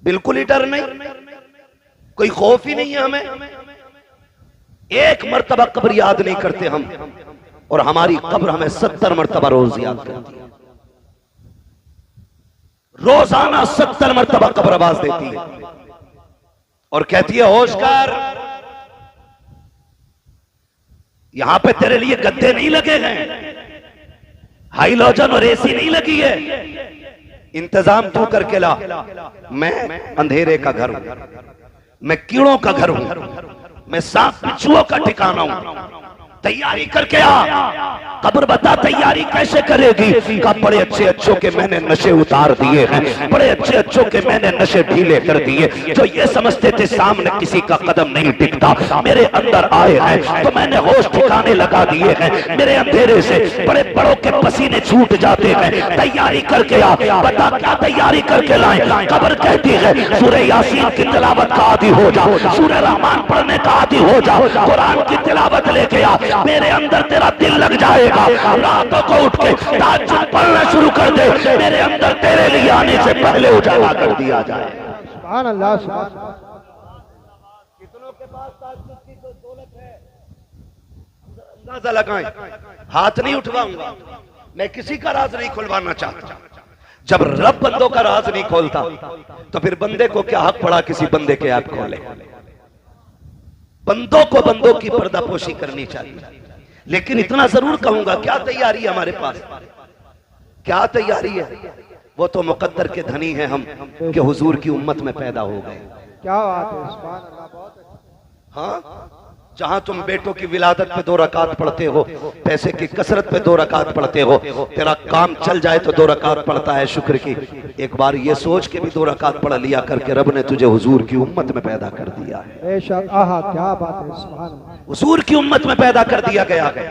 बिल्कुल ही डर नहीं, कोई खौफ ही नहीं है हमें। एक मर्तबा कब्र याद नहीं करते हम, और हमारी कब्र हमें 70 मर्तबा रोज याद करती है। रोजाना 70 मर्तबा कब्र आवाज देती है और कहती है होश कर, यहां पे तेरे लिए गद्दे नहीं लगे हैं, हाइलोजन और एसी नहीं लगी है, इंतजाम तू करके ला। मैं अंधेरे का घर हूं, मैं कीड़ों का घर हूं, मैं सांप बिच्छुओं का ठिकाना हूं, तैयारी करके आ। कब्र बता तैयारी कैसे करेगी? का बड़े अच्छे अच्छों के मैंने नशे उतार दिए हैं, बड़े अच्छे अच्छों के मैंने नशे ढीले कर दिए। जो ये समझते थे सामने किसी का कदम नहीं टिकता, मेरे अंदर आए हैं तो मैंने होश ठिकाने लगा दिए हैं। मेरे अंधेरे से बड़े बड़ों के पसीने छूट जाते हैं। तैयारी करके आ। बता क्या तैयारी करके लाए? कब्र कहती है सूरह यासीन की तिलावत का आदी हो जा, सूरह रहमान पढ़ने का आदी हो जा, कुरान की तिलावत लेके आ, मेरे अंदर तेरा दिल लग जाएगा। रातों को उठ के ताज्जुद पढ़ना शुरू कर दे, मेरे अंदर तेरे लिए आने से पहले उजाला कर दिया जाए। सुभान अल्लाह, सुभान अल्लाह। कितनों के पास ताज्जुद की तो दौलत है, अंदाजा लगाएं। हाथ नहीं उठवाऊंगा, मैं किसी का राज नहीं खुलवाना चाहता। जब रब बंदों का राज नहीं खोलता तो फिर बंदे को क्या हक पड़ा किसी बंदे के ऐप खोले? बंदों को बंदों की पर्दापोशी करनी चाहिए। लेकिन इतना जरूर कहूंगा, क्या तैयारी है हमारे पास? क्या तैयारी है? वो तो मुकद्दर के धनी हैं हम कि हुजूर की उम्मत में पैदा हो गए। क्या बात है, सुभान अल्लाह, बहुत अच्छा। हाँ, जहां तुम बेटों की विलादत पे 2 रकात पढ़ते हो, पैसे की कसरत पे 2 रकात पढ़ते हो, तेरा काम चल जाए तो 2 रकात पढ़ता है शुक्र की। एक बार ये सोच के भी 2 रकात पढ़ लिया करके रब ने तुझे हुजूर की उम्मत में पैदा कर दिया है। बेशक, आहा क्या बात है, सुभान अल्लाह। हुजूर की उम्मत में पैदा कर दिया गया है।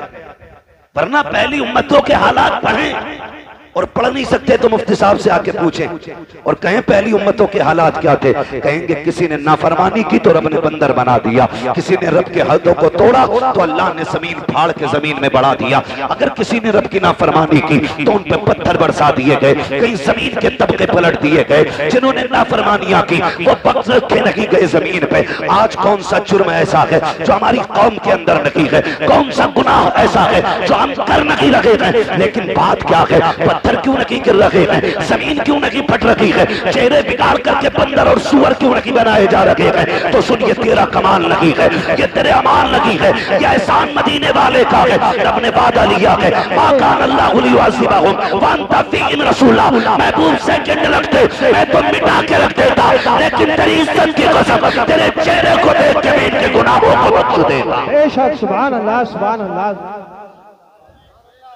वरना पहली उम्मतों के हालात पढ़ें, और पढ़ नहीं सकते तो मुफ्ती साहब से आके पूछें और कहें पहली उम्मतों के हालात क्या थे। कहेंगे किसी ने नाफरमानी की तो रब ने बंदर बना दिया, किसी ने रब के हदों को तोड़ा तो अल्लाह ने जमीन फाड़ के जमीन में बढ़ा दिया, अगर किसी ने रब की नाफरमानी की तो उन पे पत्थर बरसा दिए गए, कहीं जमीन के तबके पलट दिए गए। जिन्होंने नाफरमानियां की वो बख्श रखे नहीं गए जमीन पे। आज कौन सा जुर्म ऐसा है जो हमारी कौम के अंदर नहीं है? कौन सा गुनाह ऐसा है जो हम कर नहीं रहे हैं? लेकिन बात क्या है, पत्थर क्यों नहीं गिर रहे हैं, जमीन क्यों नहीं फट रही है, चेहरे बिगाड़ करके बंदर और सुअर क्यों नहीं बनाए जा रहे हैं? तो सुन, ये तेरा कमाल नहीं है, ये तेरे अमाल नहीं है, ये एहसान मदीने वाले का है। रब ने वादा लिया है, मा कान अल्लाहु लियुअज़्ज़िबहुम व अंत फ़ीहिम रसूला। महबूब सेकंड लगते मैं तो मिटा के रख देता, लेकिन तेरी इज्जत की कसम तेरे चेहरे को देख के मैं इनके गुनाहों को बख्श देगा। बेशक, सुभान अल्लाह, सुभान अल्लाह,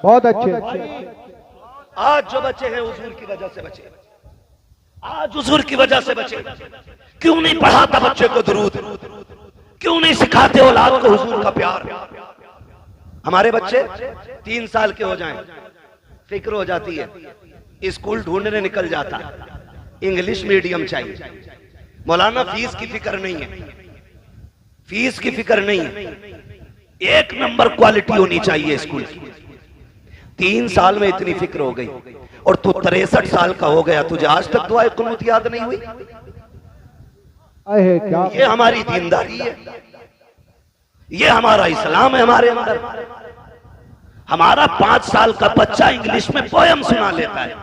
बहुत अच्छे। आज जो बचे हैं हुजूर की वजह से बचे, आज हुजूर की वजह से बचे। क्यों नहीं पढ़ाता बच्चे को दुरूद? क्यों नहीं सिखाते औलाद को हुजूर का प्यार? हमारे बच्चे 3 साल के हो जाएं, फिक्र हो जाती है, स्कूल ढूंढने निकल जाता, इंग्लिश मीडियम चाहिए। मौलाना फीस की फिक्र नहीं है, फीस की फिक्र नहीं है, 1 नंबर क्वालिटी होनी चाहिए स्कूल की। 3 साल में इतनी फिक्र हो गई और तू 63 साल का हो गया, तुझे आज तक दुआए कुनूत याद नहीं हुई? क्या ये हमारी दीनदारी है, ये हमारा इस्लाम है हमारे अंदर। हमारा 5 साल का बच्चा इंग्लिश में पोयम सुना लेता है,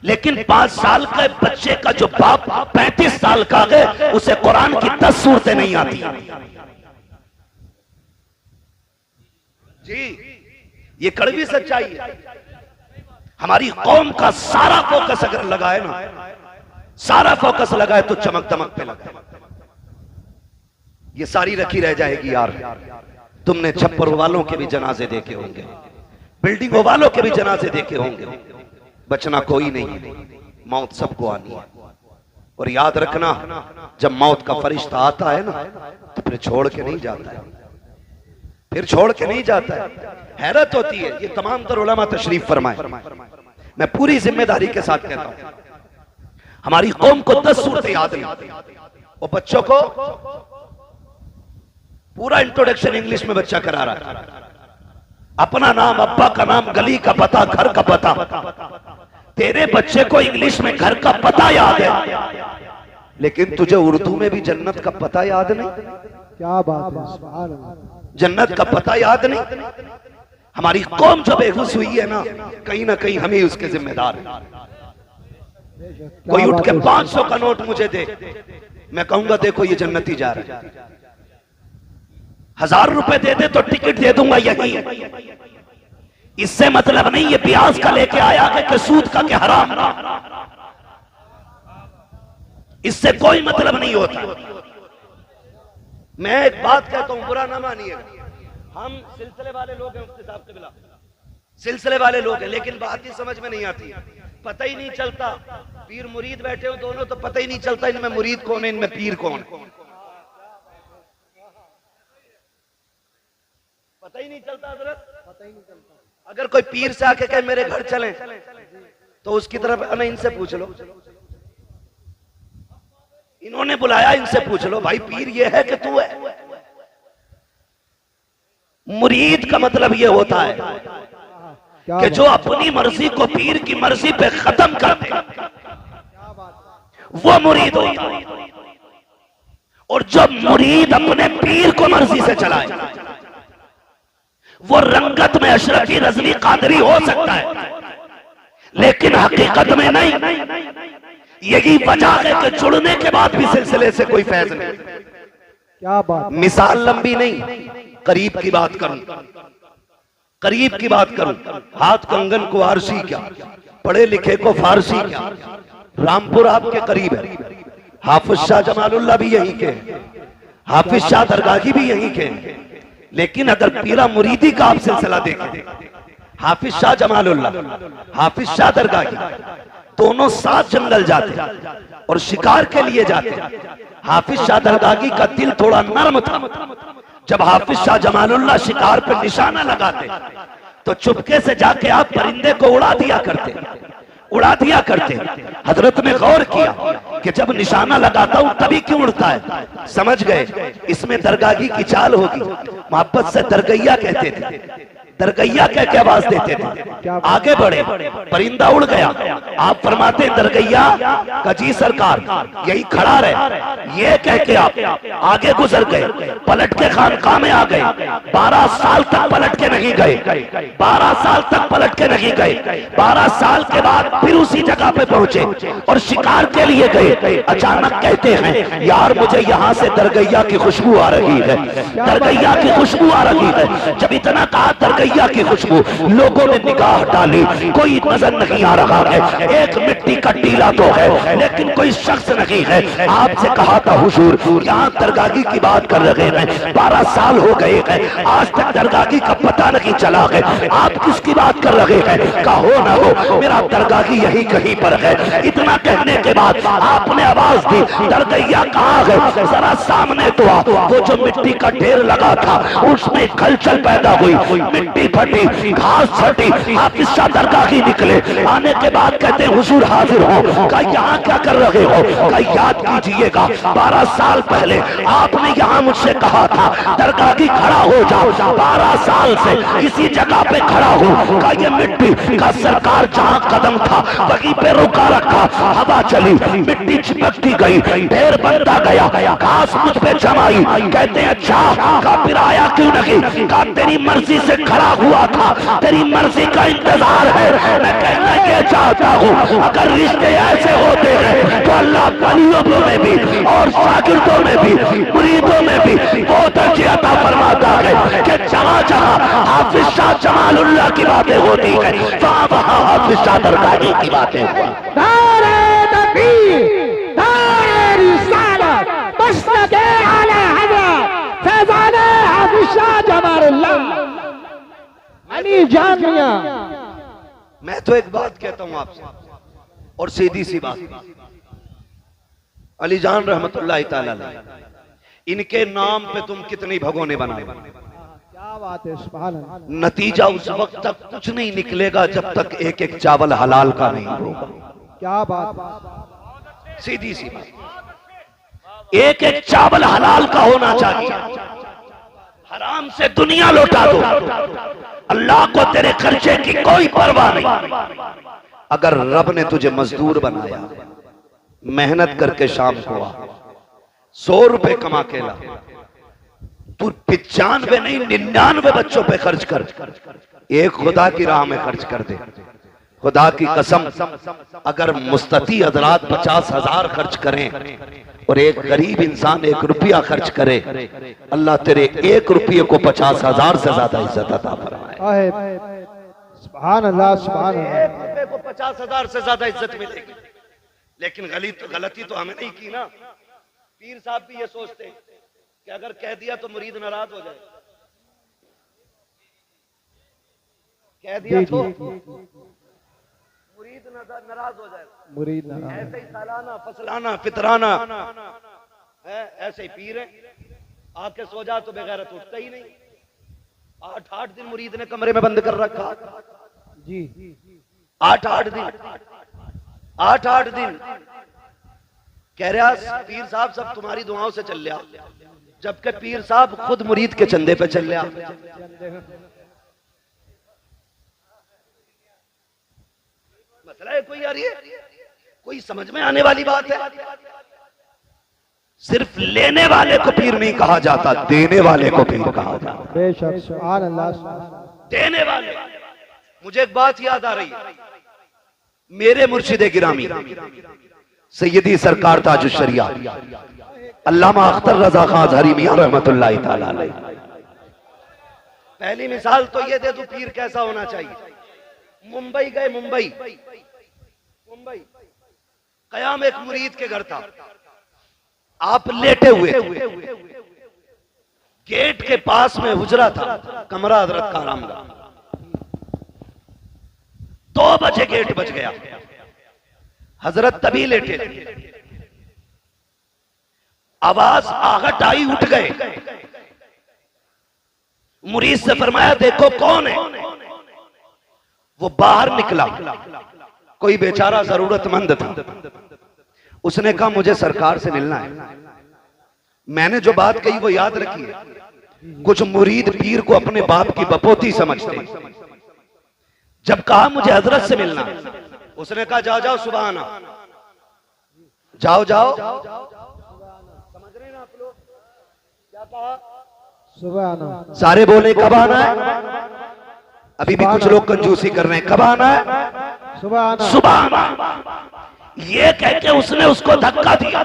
लेकिन 5 साल के बच्चे का जो बाप 35 साल का है उसे कुरान की 10 सूरतें नहीं आती। जी, ये कड़वी सच्चाई है। हमारी कौम का सारा फोकस अगर लगाए ना, सारा फोकस लगाए तो चमक दमक पे लगाए, ये सारी रखी रह जाएगी। यार तुमने छप्पर वालों के भी जनाजे देखे होंगे, बिल्डिंगों वालों के भी जनाजे देखे होंगे, बचना कोई नहीं है, मौत सबको आनी है। और याद रखना, जब मौत का फरिश्ता आता है ना तो फिर छोड़ के नहीं जाता है, फिर छोड़ के नहीं जाता है। हैरत होती है, ये तमाम तर उलमा तशरीफ फरमाए, मैं पूरी जिम्मेदारी के साथ कहता हूं, हमारी कौम को 10 सूरतें याद नहीं, और बच्चों को पूरा इंट्रोडक्शन इंग्लिश में बच्चा करा रहा है, अपना नाम, अब्बा का नाम, गली का पता, घर का पता। तेरे बच्चे को इंग्लिश में घर का पता याद है, लेकिन तुझे उर्दू में भी जन्नत का पता याद नहीं? क्या बात है, सुभान अल्लाह। जन्नत का पता याद नहीं? हमारी कौम जो बेहोश हुई है ना कहीं हम ही उसके जिम्मेदार हैं। कोई उठ के 500 का नोट मुझे दे, मैं कहूंगा देखो ये जन्नती जा रहा है। 1000 रुपए दे दे तो टिकट दे दूंगा यही। इससे मतलब नहीं ये ब्याज का लेके आया कि सूद का क्या हराम, इससे कोई मतलब नहीं होता। मैं एक बात कहता हूं, बुरा ना मानिएगा, हम सिलसिले वाले लोग हैं, मुफ्ती साहब के बिला सिलसिले वाले लोग हैं, लेकिन बात ही समझ में नहीं आती। पता ही नहीं चलता, पीर मुरीद बैठे हो दोनों, तो पता ही नहीं चलता इनमें मुरीद कौन है, इनमें पीर कौन है, पता ही नहीं चलता हज़रत, पता ही नहीं चलता। अगर कोई पीर से आके कहे मेरे घर चलें, तो उसकी तरफ अना इनसे पूछ लो, इन्होंने बुलाया इनसे पूछ लो, भाई पीर ये है कि तू है? मुरीद का मतलब ये होता है कि जो अपनी मर्जी को पीर की मर्जी पे खत्म कर दे, वो मुरीद होता है। और जब मुरीद अपने पीर को मर्जी से चलाए, वो रंगत में अशरफी रजवी कादरी हो सकता है, लेकिन हकीकत में नहीं। यही वजह है कि जुड़ने के बाद भी सिलसिले से कोई फैज नहीं। क्या बात। मिसाल लंबी नहीं, करीब की बात करूं, करीब की बात करूं। हाथ कंगन को आरसी क्या, पढ़े लिखे को फारसी क्या। रामपुर आपके करीब है, हाफिज शाह जमालुल्लाह भी यहीं के हैं, हाफिज शाह दरगाही भी यहीं के हैं। लेकिन अगर पीरा मुरीदी का आप सिलसिला देखें, हाफिज शाह जमालुल्लाह, हाफिज शाह दरगाही दोनों साथ जंगल जाते और शिकार के लिए जाते। हाफिज शाह दरगाही का दिल थोड़ा नर्म था। जब हाफिज शाह जमालुल्लाह शिकार पर निशाना लगाते तो चुपके से जाके आप परिंदे को उड़ा दिया करते, उड़ा दिया करते। हजरत ने गौर किया कि जब निशाना लगाता हूं तभी क्यों उड़ता है, समझ गए इसमें दरगाही की चाल होगी। मोहब्बत से दरगैया कहते थे, दरगैया कह के आवाज देते थे। आगे बढ़े, परिंदा उड़ गया, आप फरमाते दरगैया का जी सरकार यही खड़ा रहे, ये कह के आप आगे गुजर गए, पलट के खानकाह में आ गए। 12 साल तक पलट के नहीं गए, 12 साल तक पलट के नहीं गए। 12 साल के बाद फिर उसी जगह पे पहुंचे और शिकार के लिए गए। अचानक कहते हैं यार मुझे यहाँ से दरगैया की खुशबू आ रही है, दरगैया की खुशबू आ रही है। जब इतना कहा दरगैया की खुशबू, लोगों ने निगाह डाली, कोई नजर नहीं आ रहा है। एक मिट्टी का टीला तो है लेकिन कोई शख्स नहीं है। आपसे कहा था हुजूर यहाँ दरगाही की बात कर रहे हैं, 12 साल हो गए हैं, आज तक दरगाही का पता नहीं चला है, आप किसकी बात कर रहे हैं? कहो ना हो मेरा दरगाही यही कहीं पर है। इतना कहने के बाद आपने आवाज दी दरगैया कहाँ है, जरा सामने तो आ। वो जो मिट्टी का ढेर लगा था उसमें खलचल पैदा हुई, मिट्टी फटी, घास फटी। हाफिज शाह दरगाही निकले, आने के बाद कहते हुजूर हाजिर हो। का यहाँ क्या कर रहे हो? का याद कीजिएगा 12 साल पहले आपने यहाँ मुझसे कहा था दरगाही खड़ा हो जाओ। 12 साल से इसी जगह पे खड़ा हूँ। का ये मिट्टी का सरकार जहाँ कदम था वहीं पे रुका रखा, हवा चली, मिट्टी चिपकती गई, ढेर बनता गया, घास मुझ पे जमाई। कहते अच्छा का फिर आया क्यों नहीं? का तेरी मर्जी से खड़ा हुआ था, तेरी मर्जी का इंतजार है। मैं कहना ये चाहता हूँ अगर रिश्ते ऐसे होते हैं तो अल्लाह वलियों में भी और शागिर्दों में भी मुरीदों में भी बहुत अच्छी अता फरमाता है कि जहाँ जहाँ हाफिज शाह जमालुल्लाह की बातें होती है वहाँ वहाँ हाफिज शाह दरगाही की बातें हुआ। नारे तकबीर, नारे रिसालत, मसनद-ए आला हज़रत फैज़ान हाफिज शाह जमालुल्लाह अली जान मियां। मैं तो एक बात कहता हूं आपसे और सीधी सी बात, अली जान रहमतुल्लाह ताला अलैह, इनके नाम पे तुम कितनी भगोने बनाए। क्या बात है, सुभान अल्लाह। नतीजा उस वक्त तक कुछ नहीं निकलेगा जब तक एक एक चावल हलाल का नहीं होगा। क्या बात, सीधी सी बात, एक एक चावल हलाल का होना चाहिए। हराम से दुनिया लौटा दो, अल्लाह को तेरे खर्चे की कोई परवाह नहीं। अगर रब ने तुझे मजदूर बनाया मेहनत करके शाम को आ, 100 रुपए कमा के ला, तू 95 नहीं 99 बच्चों पे खर्च कर, एक खुदा की राह में खर्च कर दे। खुदा की कसम, अगर मुस्तती हजरात 50,000 खर्च करें और एक गरीब इंसान 1 रुपया खर्च करे, अल्लाह तेरे 1 रुपये को 50,000 से ज्यादा इज्जत अता फरमाए। सुभान अल्लाह, सुभान अल्लाह। 1 रुपये को 50,000 से ज्यादा इज्जत मिलेगी। लेकिन गलती तो हमें नहीं की ना। पीर साहब भी ये सोचते हैं कि अगर कह दिया तो मुरीद नाराज हो जाए, कह दिया तो मुरीद नाराज हो जाए, मुरीद ऐसे ही सालाना फसलाना फितराना है, ऐसे ही पीर है। आके सो जा तो बेगैरत उठता ही नहीं। 8-8 दिन मुरीद ने कमरे में बंद कर रखा जी, 8-8 दिन कह रहा पीर साहब सब तुम्हारी दुआओं से चल रहा, जबकि पीर साहब खुद मुरीद के चंदे पे चल रहा। मसला है कोई, यार ये कोई समझ में आने वाली बात है। सिर्फ लेने वाले को पीर नहीं कहा जाता, देने वाले को पीर कहा जाता। बेशक, सुभान अल्लाह। देने वाले। मुझे एक बात याद आ रही है, मेरे मुर्शिदे गिरामी सैयदी सरकार ताजुश शरिया अल्लामा अख्तर रजा खान अज़हरी मियां रहमतुल्लाह तआला अलैह। पहली मिसाल तो ये दे दूं पीर कैसा होना चाहिए। मुंबई गए, मुंबई कयाम एक मुरीद के घर था। आप लेटे हुए थे, गेट के पास में हुजरा था, कमरा हजरत का आरामगाह। 2 बजे गेट बज गया, हजरत तभी लेटे थे। आवाज आहट आई, उठ गए। मुरीद से फरमाया देखो कौन है। वो बाहर निकला, कोई बेचारा जरूरतमंद था। उसने कहा मुझे सरकार से मिलना है। मैंने जो बात कही वो याद रखिए। कुछ मुरीद पीर को अपने बाप की बपोती समझते। जब कहा मुझे हजरत से मिलना, उसने कहा जाओ जाओ सुबह आना, जाओ जाओ। समझ रहे ना आप लोग क्या कहा? सुबह आना। सारे बोले कब आना है? अभी भी कुछ लोग कंजूसी कर रहे हैं, कब आना है? सुबह आना, सुबह आना। ये कह के उसने उसको धक्का दिया।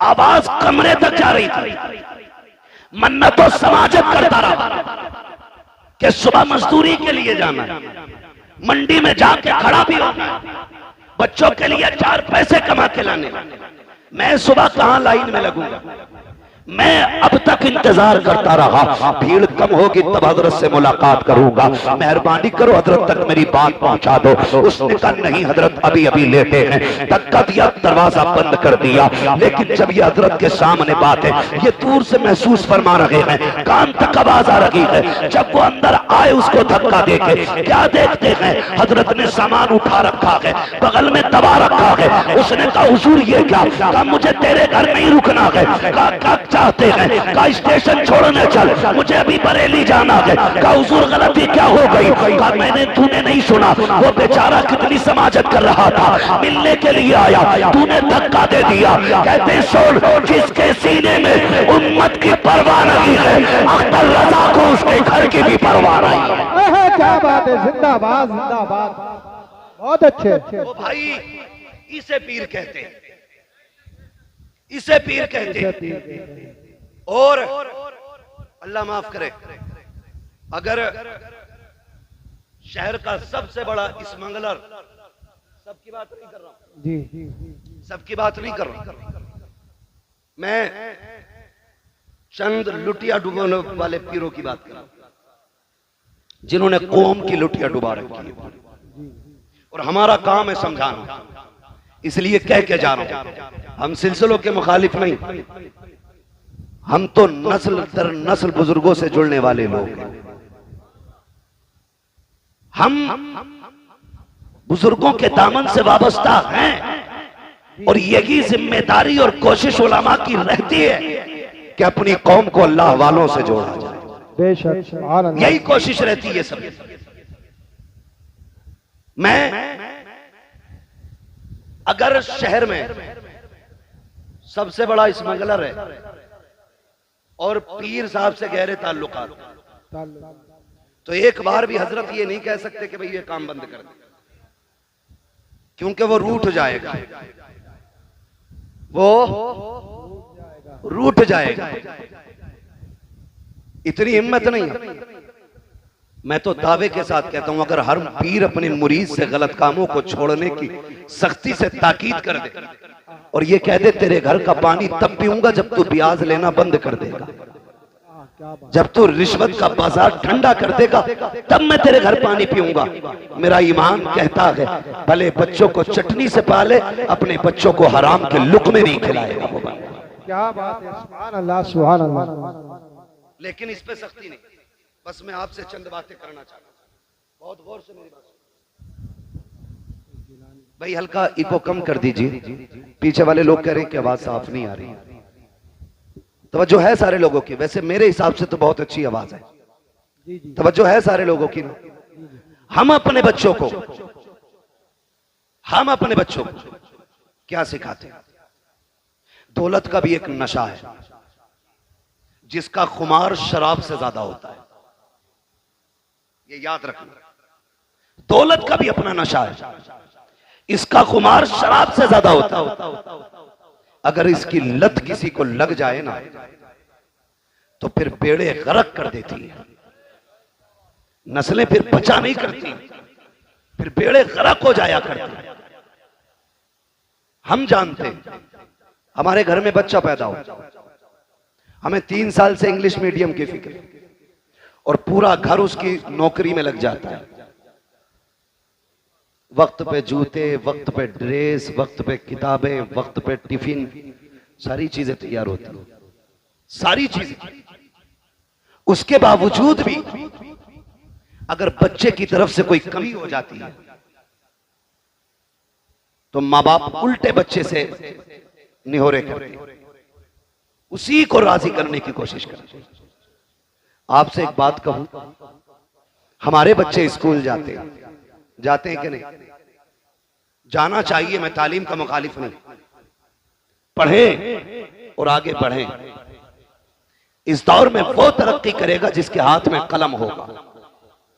आवाज कमरे तक जा रही थी। मन्नतों समाजत करता रहा कि सुबह मजदूरी के लिए जाना है, मंडी में जाके खड़ा भी होना, बच्चों के लिए 4 पैसे कमा के लाने। मैं सुबह कहां लाइन में लगूंगा? मैं अब तक इंतजार करता रहा, भीड़ कम होगी तब हजरत से मुलाकात करूंगा, मेहरबानी करो हजरत तक मेरी बात पहुंचा दो। उसने कहा नहीं हजरत अभी अभी लेटे हैं। धक्का दिया, दरवाजा बंद कर दिया। लेकिन जब ये हजरत के सामने बात है, ये दूर से महसूस फरमा रहे हैं, कान तक आवाज आ रही है। जब वो अंदर आए उसको धक्का देके क्या देखते हैं? हजरत ने सामान उठा रखा है, बगल में दबा रखा है। उसने कहा हुजूर ये क्या? कहा मुझे तेरे घर नहीं रुकना है। कहा चाहते हैं? कहा स्टेशन छोड़ने चल, मुझे अभी बरेली जाना है। कहा हुजूर गलती क्या हो गई? कहा मैंने, तूने नहीं सुना, वो बेचारा कितनी समाजत कर रहा था, मिलने के लिए आया, तूने धक्का दे दिया। कहते सुन, जिसके सीने में उम्मत की परवाह नहीं है, अख्तर रजा को उसके घर की भी परवाह नहीं है। क्या बात है, जिंदाबाद जिंदाबाद, बहुत अच्छे। ओ भाई, इसे पीर कहते हैं, इसे पीर कहते हैं। और अल्लाह माफ करे, अगर शहर का सबसे बड़ा स्मगलर, सबकी बात नहीं कर रहा हूं जी, सबकी बात नहीं कर रहा, मैं चंद लुटिया डुबाने वाले पीरों की बात कर रहा हूं, जिन्होंने कौम की लुटिया डुबा रखी है। और हमारा काम है समझाना, इसलिए कह के जा रहा हूं, हम सिलसिलों के मुखालिफ नहीं, हम तो नस्ल दर नस्ल बुजुर्गों से जुड़ने वाले लोग हैं। हम बुजुर्गों के दामन से वाबस्ता हैं और यही जिम्मेदारी और कोशिश उलमा की रहती है कि अपनी कौम को अल्लाह वालों से जोड़ा जाए। बेशक, यही कोशिश रहती है सब। मैं अगर शहर में सबसे बड़ा स्मगलर है और पीर साहब से गहरे ताल्लुकात, तो एक बार भी हजरत ये नहीं कह सकते कि भाई ये काम बंद कर दे, क्योंकि वो रूठ जाएगा, वो रूठ जाएगा। इतनी हिम्मत नहीं है। मैं तो दावे के साथ कहता हूं, अगर हर पीर अपने मुरीद से गलत कामों को छोड़ने की सख्ती से ताकीद कर दे और ये कह दे तेरे घर का पानी तब पीऊंगा जब तू ब्याज लेना बंद कर देगा, जब तू रिश्वत का बाजार ठंडा कर देगा तब मैं तेरे घर पानी पीऊंगा। मेरा ईमान कहता है भले बच्चों को चटनी से पाले, अपने बच्चों को हराम के लुक़मे नहीं खिलाएगा वो बंदा। क्या बात है, सुभान अल्लाह सुभान अल्लाह। लेकिन इस पे सख्ती नहीं। बस मैं आपसे चंद बातें करना चाहता हूं, बहुत गौर से मेरी बात भाई। हल्का इको कम कर दीजिए, पीछे वाले लोग कह रहे हैं कि आवाज साफ नहीं आ रही। तवज्जो है सारे लोगों की? वैसे मेरे हिसाब से तो बहुत अच्छी आवाज है। तवज्जो है सारे लोगों की? हम अपने बच्चों को क्या सिखाते हैं? दौलत का भी एक नशा है जिसका खुमार शराब से ज्यादा होता है, ये याद रखना। दौलत का भी अपना नशा है, इसका खुमार शराब से ज्यादा होता है। अगर इसकी लत किसी को लग जाए ना तो फिर बेड़े गरक कर देती है, नस्लें फिर बचा नहीं करती, फिर बेड़े गरक हो जाया करते। हम जानते हैं, हमारे घर में बच्चा पैदा हो, हमें 3 साल से इंग्लिश मीडियम की फिक्र और पूरा घर उसकी नौकरी में लग जाता है। वक्त पे जूते, वक्त पे ड्रेस, वक्त पे किताबें, वक्त पे टिफिन, सारी चीजें तैयार होती हैं, सारी चीजें। उसके बावजूद भी अगर बच्चे की तरफ से कोई कमी हो जाती है तो माँ बाप उल्टे बच्चे से निहोरे करते, उसी को राजी करने की कोशिश करते। आपसे एक बात कहूं, हमारे बच्चे स्कूल जाते हैं कि नहीं? जाना चाहिए, मैं तालीम का मुखालिफ नहीं। पढ़ें और आगे बढ़ें। इस दौर में वो तरक्की करेगा जिसके हाथ में कलम होगा।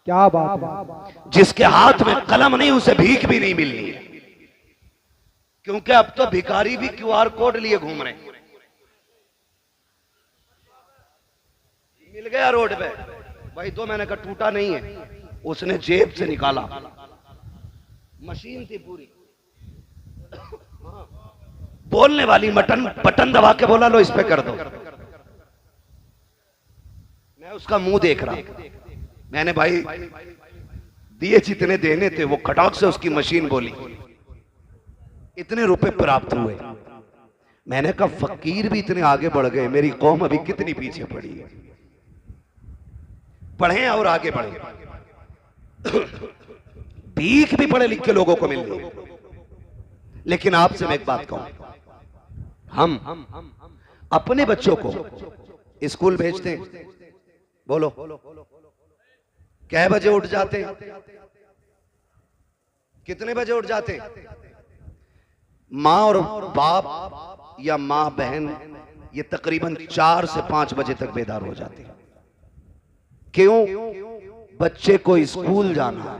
क्या बात है। जिसके हाथ में कलम नहीं उसे भीख भी नहीं मिलनी है, क्योंकि अब तो भिखारी भी QR कोड लिए घूम रहे हैं। मिल गया रोड पे भाई 2 महीने का टूटा नहीं है, उसने जेब से निकाला, मशीन थी पूरी, बोलने वाली बटन दबा के बोला लो इस पे कर दो। मैं उसका मुंह देख रहा, मैंने भाई दिए जितने देने थे वो खटाक से उसकी मशीन बोली, इतने रुपए प्राप्त हुए। मैंने कहा फकीर भी इतने आगे बढ़ गए, मेरी कौम अभी कितनी पीछे पड़ी है। पढ़ें और आगे बढ़ें। भीख भी पढ़े लिखे लोगों को मिल रही है। लेकिन आपसे मैं एक बात कहूं, हम अपने बच्चों को स्कूल भेजते हैं, बोलो कै बजे उठ जाते हैं? कितने बजे उठ जाते हैं? माँ और बाप या माँ बहन ये तकरीबन 4 से 5 बजे तक बेदार हो जाते हैं। क्यों? बच्चे को स्कूल जाना है,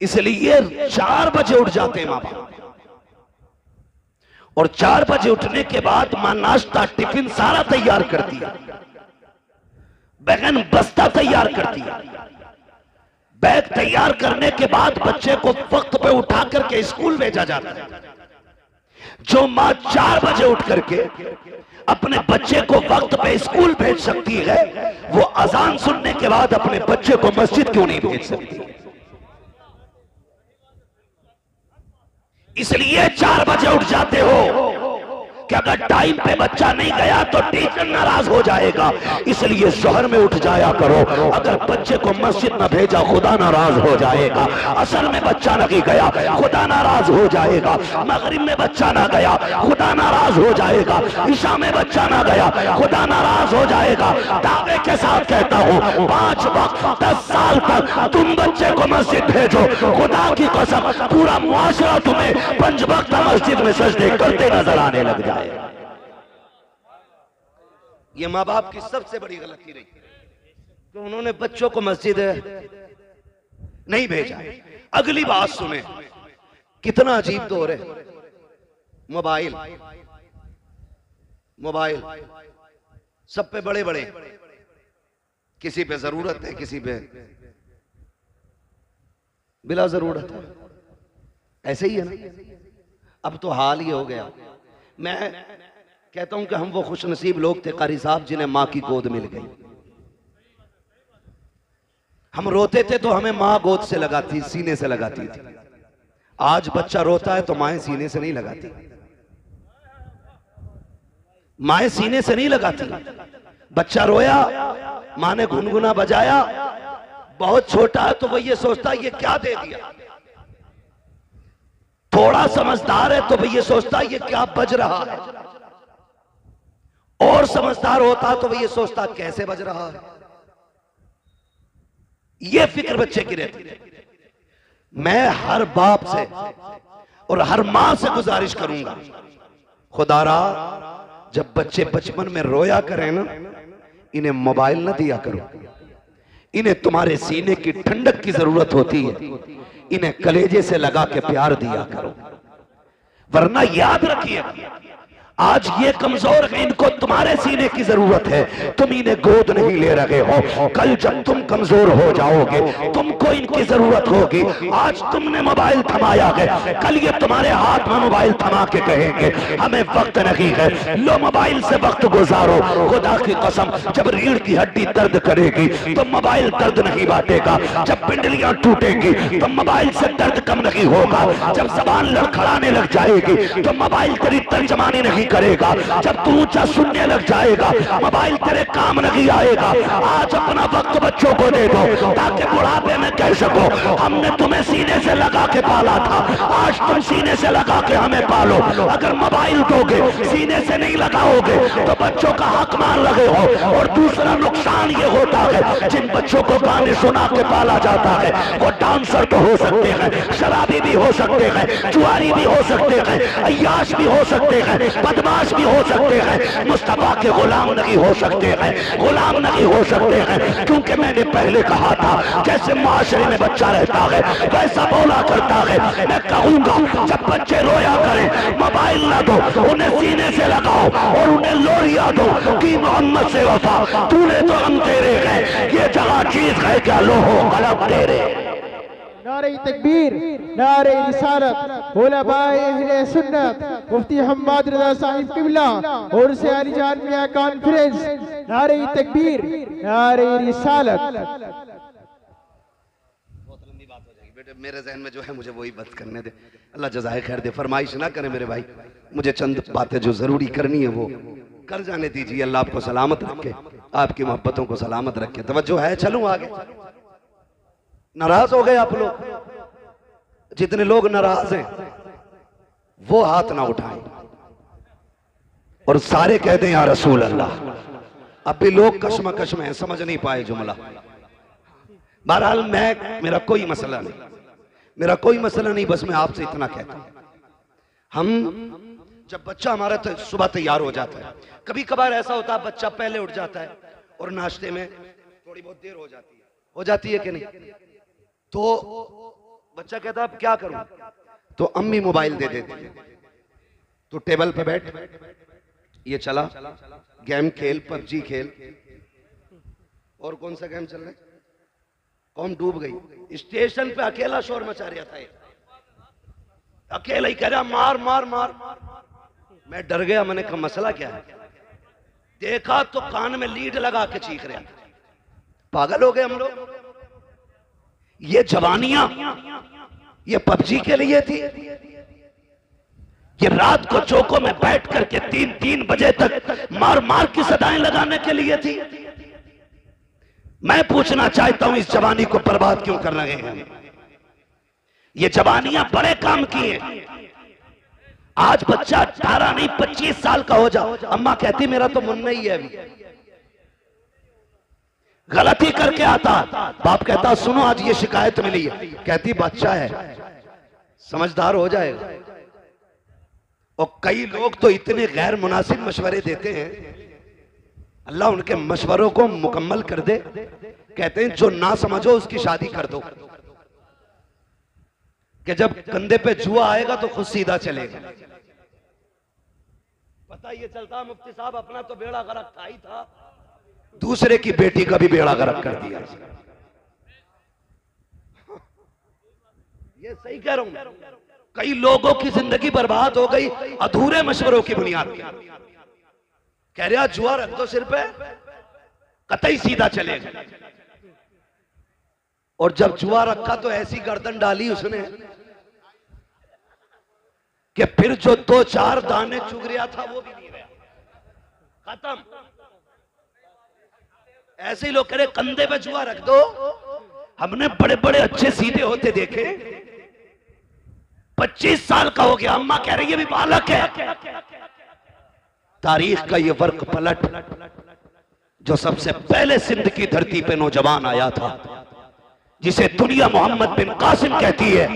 इसलिए 4 बजे उठ जाते हैं माँ बाप। और 4 बजे उठने के बाद माँ नाश्ता टिफिन सारा तैयार करती है, बहन बस्ता तैयार करती है, बैग तैयार करने के बाद बच्चे को वक्त पे उठा करके स्कूल भेजा जाता है। जो माँ 4 बजे उठ करके अपने बच्चे को वक्त पे स्कूल भेज सकती है, वो अजान सुनने के बाद अपने बच्चे को मस्जिद क्यों नहीं भेज सकती? इसलिए 4 बजे उठ जाते हो कि अगर टाइम पे बच्चा नहीं गया तो टीचर नाराज हो जाएगा, इसलिए जोहर में उठ जाया करो। अगर बच्चे को मस्जिद न भेजा खुदा नाराज हो जाएगा। असर में बच्चा नहीं गया खुदा नाराज हो जाएगा। मगरिब में बच्चा ना गया खुदा नाराज हो जाएगा। ईशा में बच्चा ना गया खुदा नाराज हो जाएगा। दावे के साथ कहता हूँ 5 वक्त 10 साल तक तुम बच्चे को मस्जिद भेजो, खुदा की कसम पूरा मुआशरा तुम्हें 5 वक्त मस्जिद में सजदे करते नजर आने लग जाएगा। ये माँ बाप की सबसे बड़ी गलती रही कि उन्होंने बच्चों को मस्जिद नहीं भेजा। अगली बात सुने, कितना अजीब दौर है। मोबाइल मोबाइल सब पे बड़े बड़े, किसी पे जरूरत है किसी पे बिला जरूरत है, ऐसे ही है ना। अब तो हाल ही हो गया। मैं कहता हूं कि हम वो खुशनसीब लोग थे कारी साहब जिन्हें मां की गोद मिल गई। हम रोते थे तो हमें मां गोद से लगाती, सीने से लगाती थी। आज बच्चा रोता है तो माएं सीने से नहीं लगाती, माएं सीने से नहीं लगाती। बच्चा रोया, मां ने गुनगुना बजाया, बहुत छोटा है तो वो ये सोचता है ये क्या दे दिया। थोड़ा समझदार है तो वो ये सोचता है ये क्या बज रहा है। और समझदार होता तो वो ये सोचता कैसे बज रहा है। ये फिक्र बच्चे की रहती है। मैं हर बाप से और हर मां से गुजारिश करूंगा, खुदारा जब बच्चे बचपन में रोया करें ना, इन्हें मोबाइल ना दिया करो। इन्हें तुम्हारे सीने की ठंडक की जरूरत होती है, इन्हें कलेजे से लगा के प्यार दिया करो। वरना याद रखिए आज ये कमजोर है, इनको तुम्हारे सीने की जरूरत है, तुम इन्हें गोद नहीं ले रहे हो। कल जब तुम कमजोर हो जाओगे तुमको इनकी जरूरत होगी। आज तुमने मोबाइल थमाया है, कल ये तुम्हारे हाथ में मोबाइल थमा के कहेंगे हमें वक्त नहीं है, लो मोबाइल से वक्त गुजारो। खुदा की कसम जब रीढ़ की हड्डी दर्द करेगी तो मोबाइल दर्द नहीं बांटेगा। जब पिंडलियां टूटेंगी तो मोबाइल से दर्द कम नहीं होगा। जब जबान लड़खड़ाने लग जाएगी तो मोबाइल तेरी तर्जमानी नहीं करेगा। जब तू ऊंचा सुनने लग जाएगा मोबाइल तेरे काम नहीं आएगा। आज अपना वक्त बच्चों को दे दो ताकि बुढ़ापे में कह सको हमने तुम्हें सीने से लगा के पाला था, आज तुम सीने से लगा के हमें पालो। अगर मोबाइल दोगे सीने से नहीं लगाओगे तो बच्चों का हक मान लगे हो। और दूसरा नुकसान ये होता है जिन बच्चों को गाने सुना के पाला जाता है वो डांसर तो हो सकते हैं, शराबी भी हो सकते हैं, जुआरी भी हो सकते हैं, अय्याश भी हो सकते हैं, बदमाश भी हो सकते हैं, मुस्तफा के गुलाम नहीं हो सकते हैं, गुलाम नहीं हो सकते हैं। क्योंकि मैंने पहले कहा था जैसे माशरे में बच्चा रहता है वैसा बोला करता है। मैं कहूंगा जब बच्चे रोया करें मोबाइल ना दो, उन्हें सीने से लगाओ और उन्हें लोरिया दो कि मोहम्मद से वफा तूने तो हम तेरे हैं, ये जगह चीज है क्या लोहो कलम तेरे। नारे तकबीर, नारे रिसालत, उलमाए अहले सुन्नत, मुफ्ती हम्माद रज़ा साहिब किबला और से अली जान मियां कॉन्फ्रेंस। नारे तकबीर, नारे रिसालत। बहुत लंबी बात हो जाएगी बेटे, मेरे जहन में जो है मुझे वही बात करने दे। अल्लाह जज़ाए खैर दे, फरमाइश ना करें मेरे भाई, मुझे चंद बातें जो जरूरी करनी है वो कर जाने दीजिए। अल्लाह आपको सलामत रखे, आपकी मोहब्बतों को सलामत रखे। तवज्जो है, चलूं आगे। नाराज हो गए आप लोग? जितने लोग नाराज हैं वो हाथ ना उठाएं और सारे कह दें या रसूल अल्लाह। अब भी लोग कशमकश में हैं, समझ नहीं पाए जुमला। बहरहाल मेरा कोई मसला नहीं, मेरा कोई मसला नहीं, बस मैं आपसे इतना कहता हूं, हम जब बच्चा हमारा तो सुबह तैयार हो जाता है, कभी कभार ऐसा होता है बच्चा पहले उठ जाता है और नाश्ते में थोड़ी बहुत देर हो जाती है कि नहीं, तो बच्चा कहता है अब क्या करूं, तो अम्मी मोबाइल दे देती है। तो टेबल पे बैठ, ये चला गेम खेल, पबजी खेल, और कौन सा गेम चल रहा है, कौन डूब गई। स्टेशन पे अकेला शोर मचा रहा था, अकेला ही कह रहा मार मार मार। मैं डर गया, मैंने कहा मसला क्या है। देखा तो कान में लीड लगा के चीख रहा था। पागल हो गए हम लोग। ये जवानियां ये पबजी के लिए थी, ये रात को चौकों में बैठ करके 3-3 बजे तक मार मार की सदाएं लगाने के लिए थी। मैं पूछना चाहता हूं, इस जवानी को बर्बाद क्यों कर रहे हैं? ये जवानियां बड़े काम की हैं। आज बच्चा 18 नहीं 25 साल का हो जाओ, अम्मा कहती मेरा तो मुन्ना ही है, अभी गलती करके आता, बाप कहता सुनो आज ये शिकायत मिली है, कहती बच्चा है समझदार हो जाएगा। और कई लोग तो इतने गैर मुनासिब मशवरे देते हैं, अल्लाह उनके मशवरों को मुकम्मल कर दे। कहते हैं जो ना समझो उसकी शादी कर दो, कि जब कंधे पे जुआ आएगा तो खुद सीधा चलेगा। पता ये चलता मुफ्ती साहब अपना तो बेड़ा गर्क था ही था, दूसरे की बेटी का भी बेड़ा गर्क कर दिया। ये सही कह रहा हूं, कई लोगों की जिंदगी बर्बाद हो गई अधूरे मशवरों की बुनियाद पर। कह रहा जुआ रख दो सिर पे, कतई सीधा चलेगा। और जब जुआ रखा तो ऐसी गर्दन डाली उसने कि फिर जो 2-4 दाने चुग रहा था वो भी नहीं रहा, खत्म। ऐसे ही लोग कह रहे कंधे पे जुआ रख दो। हमने बड़े बड़े अच्छे सीधे होते देखे, 25 साल का हो गया, अम्मा कह रही है भी बालक है। तारीख का ये वर्क पलट, जो सबसे पहले सिंध की धरती पे नौजवान आया था, जिसे दुनिया मोहम्मद बिन कासिम कहती है,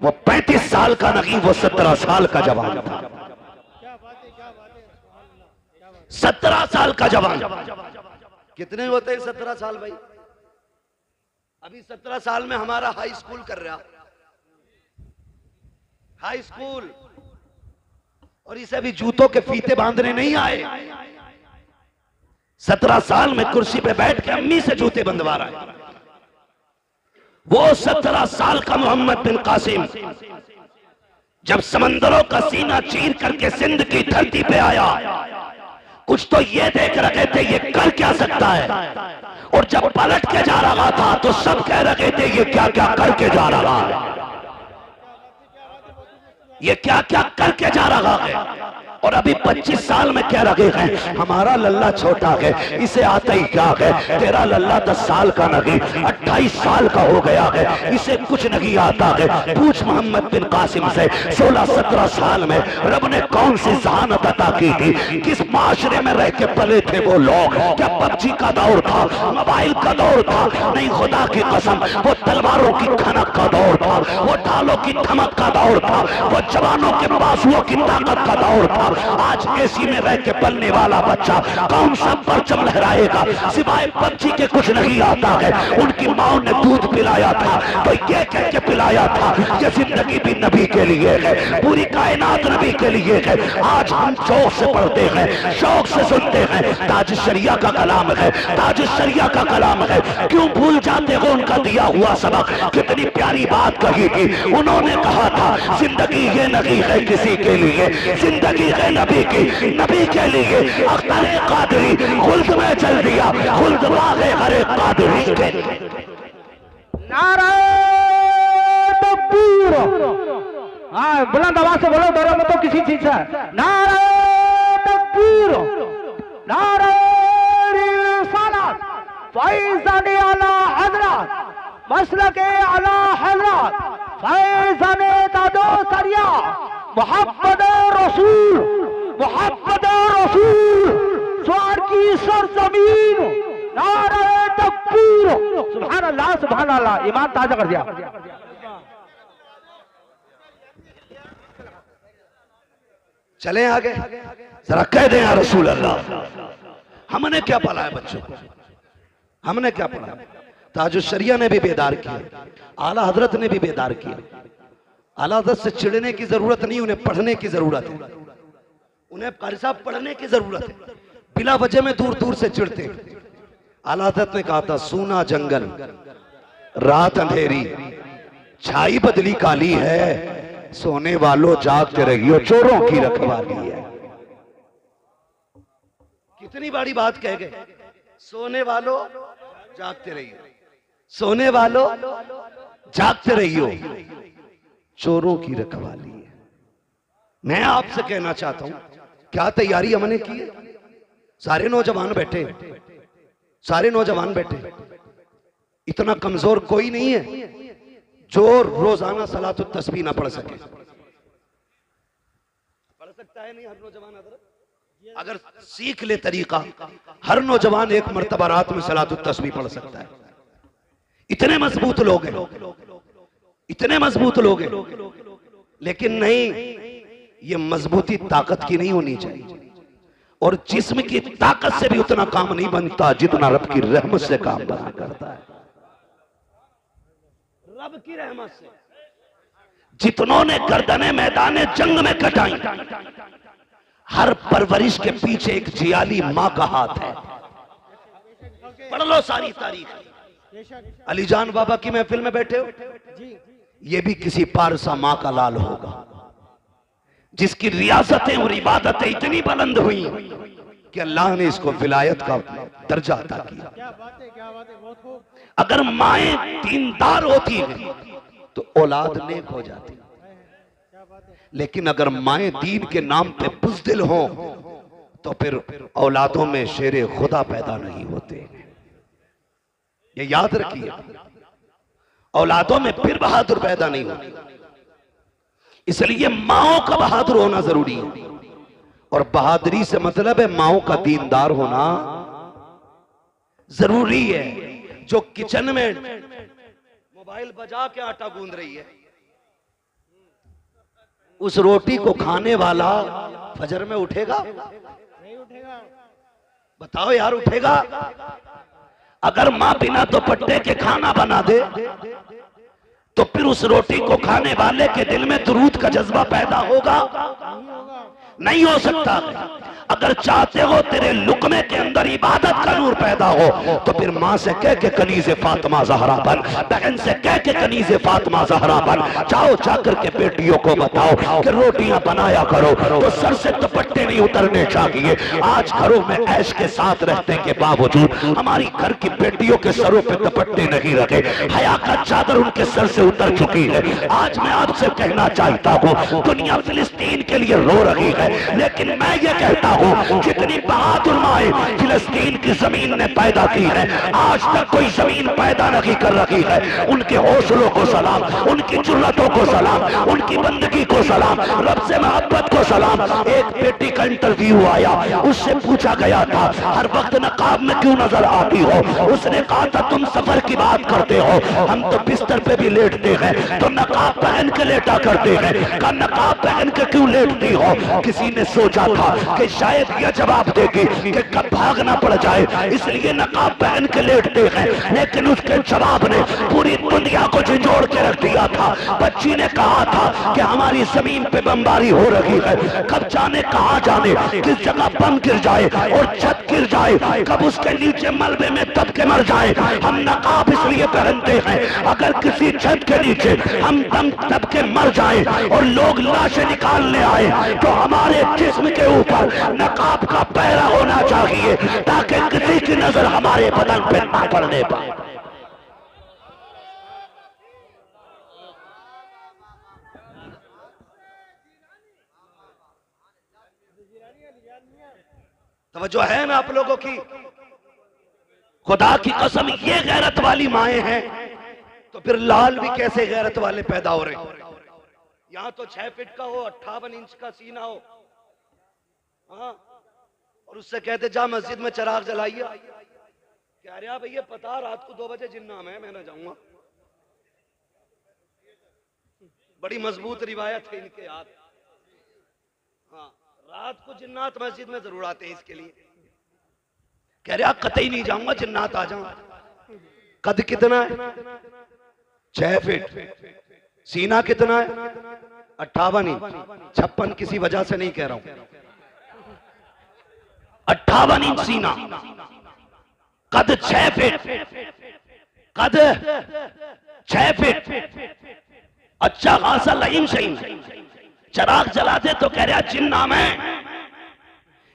वो 35 साल का नहीं, वो 17 साल का जवान था। 17 साल का जवान। कितने होते हैं 17 साल भाई? अभी 17 साल में हमारा हाई स्कूल कर रहा, हाई स्कूल, और इसे भी जूतों के फीते बांधने नहीं आए। 17 साल में कुर्सी पे बैठ के अम्मी से जूते बंधवा रहा है। वो 17 साल का मोहम्मद बिन कासिम जब समंदरों का सीना चीर करके सिंध की धरती पे आया, कुछ तो ये देख रहे थे ये कर क्या सकता है, और जब पलट के जा रहा था तो सब कह रहे थे ये क्या क्या करके जा रहा है, ये क्या क्या करके जा रहा है। और अभी 25 साल में कह रहे हैं हमारा लल्ला छोटा है, इसे आता ही क्या है, तेरा लल्ला 10 साल का नहीं 28 साल का हो गया है, इसे कुछ नहीं आता है। पूछ मोहम्मद बिन कासिम से 16-17 साल में रब ने कौन सी जहानत अता की थी, किस माशरे में रह के पले थे वो लोग। क्या पबजी का दौर था, मोबाइल का दौर था? नहीं, खुदा की कसम वो तलवारों की खनक का दौर था, वो ढालों की धमक का दौर था, वो जवानों के बाजुओं की ताकत का दौर था। आज एसी में रह के पलने वाला बच्चा कौन सा परचम लहराएगा, सिवाय पबजी के कुछ नहीं आता है। उनकी माँ ने दूध पिलाया था तो ये कह के पिलाया था ये जिंदगी भी नबी के लिए है, पूरी कायनात नबी के लिए है। आज हम शौक से पढ़ते हैं, शौक से सुनते हैं, ताज शरिया का कलाम है, ताज शरिया का कलाम है। क्यों भूल जाते हो उनका दिया हुआ सबक? कितनी प्यारी बात कही थी उन्होंने, कहा था जिंदगी ये नहीं है किसी के लिए, जिंदगी है नबी की, नबी के लिए। अख्तर कादरी खुल्द में चल दिया, खुल्द वागे हरे कादरी के। नारे तकबीर, हाँ बुलंद आवाज से बोलो, डरो मत तो किसी चीज से। नारे तकबीर, नारे रिसालत, फैज़ाने आला हज़रत, मसलके आला हज़रत, फैज़ाने ताजो सरिया, मोहम्मद रसूल, मोहम्मद रसूल, स्वार की सरजमीन, नारे तकबीर, सुभान अल्लाह, सुभान अल्लाह। ईमान ताजा कर दिया। चलें आगे, जरा कह दें या रसूल अल्लाह। हमने क्या पढ़ाया बच्चों को, हमने क्या पढ़ाया? ताजुल शरिया ने भी बेदार किया, आला हजरत ने भी बेदार किया। आला हजरत से चिढ़ने की जरूरत नहीं, उन्हें पढ़ने की जरूरत है। उन्हें कारी साहब पढ़ने की जरूरत है, बिला वजह में दूर दूर से चिढ़ते। आला हजरत ने कहा था सूना जंगल रात अंधेरी, छाई बदली काली है, सोने वालों जागते रहियो, चोरों की रखवाली है। कितनी बड़ी बात कह गए, सोने वालों जागते रहियो, सोने वालों जागते रहियो, चोरों की रखवाली है। मैं आपसे कहना चाहता हूं, क्या तैयारी हमने की है? सारे नौजवान बैठे, सारे नौजवान बैठे, इतना कमजोर कोई नहीं है जो रोजाना सलातुत तस्बीह ना पढ़ सके। पढ़ सकता है नहीं हर नौजवान? अगर सीख ले तरीका, हर नौजवान एक मर्तबा रात में सलातुत तस्बीह पढ़ सकता है। इतने मजबूत लोग हैं, इतने मजबूत लोग हैं, लेकिन नहीं, ये मजबूती ताकत की नहीं होनी चाहिए, और जिस्म की ताकत से भी उतना काम नहीं बनता जितना रब की रहमत से काम बना करता है। रब की रहमत से जितनों ने गर्दनें मैदान जंग में कटाई, हर परवरिश के पीछे एक जियाली मां का हाथ है। पढ़ लो सारी तारीख। अलीजान बाबा की महफिल में बैठे हो, ये भी किसी पारसा मां का लाल होगा जिसकी रियासतें और इबादतें इतनी बुलंद हुई कि अल्लाह ने इसको विलायत का दर्जा अता किया। अगर माएं दीनदार होती हैं तो औलाद नेक हो जाती, लेकिन अगर माएं दीन के नाम पे बुज़दिल हो तो फिर औलादों में शेरे खुदा पैदा नहीं होते। ये याद रखिए, औलादों में फिर बहादुर पैदा नहीं होते। इसलिए माओं का बहादुर होना जरूरी है, और बहादुरी से मतलब है माओं का दीनदार होना जरूरी है। जो किचन में मोबाइल बजा के आटा गूंद रही है, उस रोटी को खाने वाला फजर में उठेगा? नहीं उठेगा। बताओ यार, उठेगा? अगर मां बिना दुपट्टे के खाना बना दे तो फिर उस रोटी को खाने वाले के दिल में दुरूद का जज्बा पैदा होगा? नहीं हो सकता। अगर चाहते हो तेरे लुकमे के अंदर इबादत का नूर पैदा हो तो फिर माँ से कह के कनीज़े फातिमा ज़हरा बन, बहन से कह के कनीज़े फातिमा ज़हरा बन। जाओ जाकर के बेटियों को बताओ कि रोटियां बनाया करो तो सर से दुपट्टे नहीं उतरने चाहिए। आज घरों में ऐश के साथ रहने के बावजूद हमारी घर की बेटियों के सरों पे दुपट्टे नहीं रखे, हया का चादर उनके सर से उतर चुकी है। आज मैं आपसे कहना चाहता हूँ, दुनिया फिलिस्तीन के लिए रो रही है, लेकिन मैं ये कहता हूँ जितनी बहादुर माएं फिलिस्तीन की जमीन ने पैदा की है, आज तक कोई जमीन पैदा नहीं कर रही है। उनके हौसलों को सलाम, उनकी जुर्रतों को सलाम, उनकी बंदगी को सलाम, रब से मोहब्बत को सलाम। एक बेटी का इंटरव्यू आया, उससे पूछा गया था हर वक्त नकाब में क्यों नजर आती हो? उसने कहा था तुम सफर की बात करते हो, हम तो बिस्तर पे भी लेटते हैं, तो नकाब पहन के लेटा करते हैं। का नकाब पहन के क्यों लेटती हो? किसी ने सोचा था कि शायद यह जवाब देगी कि कब भागना पड़ जाए इसलिए नकाब पहन के लेटते हैं, लेकिन उसके जवाब ने पूरी दुनिया को झंझोड़ के रख दिया था। बच्ची ने कहा था कि हमारी जमीन पे बमबारी हो रही है, कब जाने कहां जाने, किस जगह बम गिर जाए और छत गिर जाए, कब उसके नीचे मलबे में दब के मर जाए। हम नकाब इसलिए पहनते हैं अगर किसी छत के नीचे हम दम दब के मर जाए और लोग लाशें निकालने आए तो हमारे जिस्म के ऊपर नकाब का पहरा होना चाहिए ताकि किसी की नजर हमारे बदन पे ना पड़ने पाए। तवज्जो है ना आप लोगों की? खुदा की कसम, ये गैरत वाली माएं हैं तो फिर लाल भी कैसे गैरत वाले पैदा हो रहे हैं। यहां तो 6 फीट का हो, 58 इंच का सीना हो, हाँ, और उससे कहते जा मस्जिद में चिराग जलाइए। कह रहा भैया पता रात को 2 बजे जिन्ना है, मैं ना जाऊंगा। बड़ी मजबूत रिवायत है इनके याद। हाँ, रात को जिन्नात मस्जिद में जरूर आते हैं इसके लिए। कह रहा कतई नहीं जाऊंगा, जिन्नात आ जाऊंगा। कद कितना है? 6 फीट। सीना कितना है? 58 इंच। 56 किसी वजह से नहीं कह रहा हूं, 58 इंच सीना, कद 6 फीट, कद 6 फीट। अच्छा खासा लईन शहीन, चिराग जलाते तो कह रहा जिन्ना में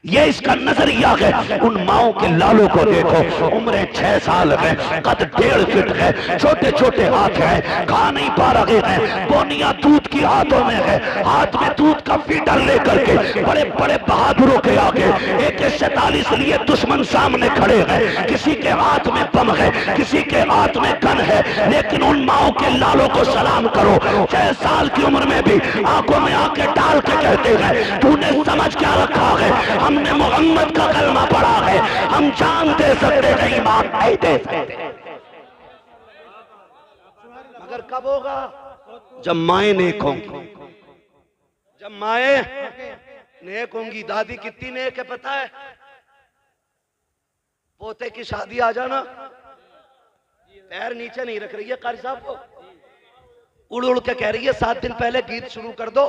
ये इसका नजरिया है। उन माओ के लालों को देखो, उम्रें 6 साल है, कद 1.5 फीट है, छोटे छोटे हाथ हैं, खा नहीं पा रहे हैं, बोनिया दूध की हाथों में है, हाथ में दूध का फीडर लेकर के बड़े बड़े बहादुरों के आगे AK-47 लिए दुश्मन सामने खड़े हैं। किसी के हाथ में बम है, किसी के हाथ में गन है, लेकिन उन माओ के लालों को सलाम करो। 6 साल की उम्र में भी आंखों में आंखें डाल के कहते हैं तूने समझ क्या रखा है, हमने मोहम्मद का कलमा पढ़ा है, हम जान दे सकते हैं, ईमान नहीं दे सकते। मगर कब होगा? जब माएं नेक होंगी, जब माएं नेक होंगी। दादी कितनी नेक है पता है? पोते की शादी आ जाना, पैर नीचे नहीं रख रही है, कारी साहब को उड़ उड़ के कह रही है 7 दिन पहले गीत शुरू कर दो।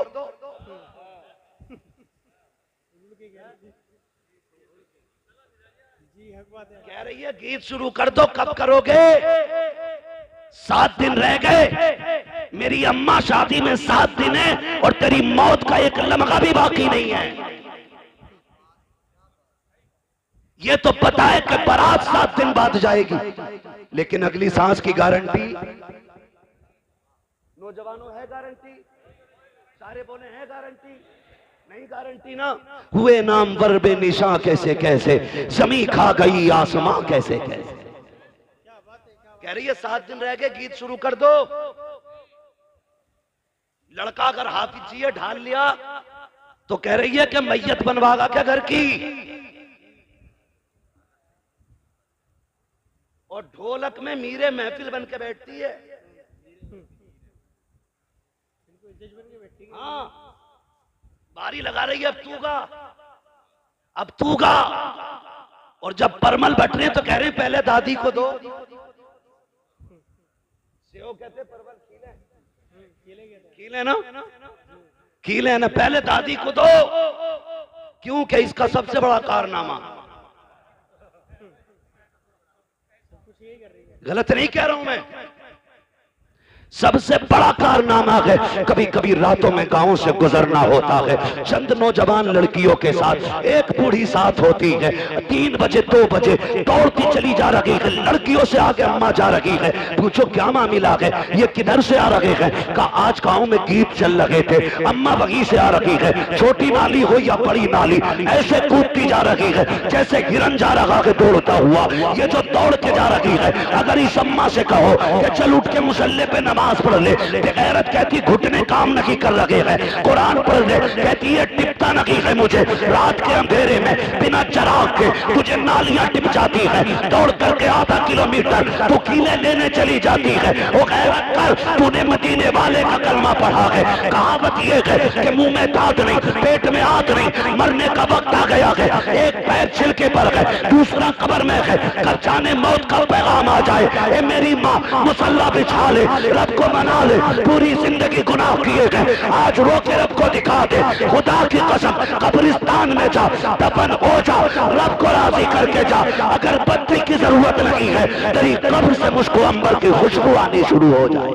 कह रही है गीत शुरू कर दो, कब करोगे? 7 दिन रह गए, मेरी अम्मा शादी में 7 दिन है और तेरी मौत का एक लम्हा भी बाकी नहीं है। ये तो पता है कि बारात 7 दिन बाद जाएगी, लेकिन अगली सांस की गारंटी नौजवानों है गारंटी? सारे बोले है गारंटी? नहीं गारंटी ना। हुए नाम वर्बे निशा कैसे कैसे, जमी खा गई आसमां कैसे कैसे। कह रही है 7 दिन रह गए, गीत शुरू कर दो। लड़का अगर हाफिज जी ढाल लिया तो कह रही है कि मैयत बनवागा क्या घर की। और ढोलक में मीरे महफिल बन के बैठती है। हाँ, बारी लगा रही है, अब तू गा। और जब परमल बट रहे तो कह रहे हैं पहले दादी को दो। सेव कहते परवल खीले ना, खीले ना, पहले दादी को दो। क्यों? कि इसका सबसे बड़ा कारनामा। गलत नहीं कह रहा हूं मैं, सबसे बड़ा कारनामा है। कभी कभी रातों में गांव से गुजरना होता है, चंद नौजवान लड़कियों के साथ, एक बूढ़ी साथ होती है। 3 बजे 2 बजे दौड़ती चली जा रही है, लड़कियों से आगे अम्मा जा रही है। पूछो क्या मामला है? ये किधर से आ रहे हैं? कहा आज गांव में गीत चल रहे थे, अम्मा वहीं से आ रही है। छोटी नाली हो या बड़ी नाली, ऐसे कूदती जा रही है जैसे हिरन जा रहा है दौड़ता हुआ। ये जो दौड़ के जा रही है, अगर इस अम्मा से कहो कि चल उठ के मुसल्ले पे नमाज पढ़ ले, गैरत कहती घुटने काम नहीं कर रहे हैं, कुरान पढ़ ले, कहती है टिपता नहीं है मुझे। रात के अंधेरे में बिना चराग के तुझे नालियां टिप जाती है, दौड़ करके आधा किलोमीटर तू कीले लेने चली जाती है। वो गैरत कर, तूने मदीने वाले का कलमा पढ़ा है। कहावत ये है कि मुंह में दांत नहीं, पेट में आग नहीं, मरने का वक्त आ गया है। एक पैर छिलके पर है, दूसरा कब्र में है, कब जाने मौत का पैगाम आ जाए। ए मेरी माँ मुसल्ला बिछा ले, रब को मना ले, पूरी जिंदगी गुनाह किए गए, आज रो के रब को दिखा दे। खुदा की कसम कब्रिस्तान में जा, दफन हो जा, रब को राजी करके जा। अगर बत्ती की जरूरत नहीं है, तेरी कब्र से मुझको अंबर की खुशबू आनी शुरू हो जाए।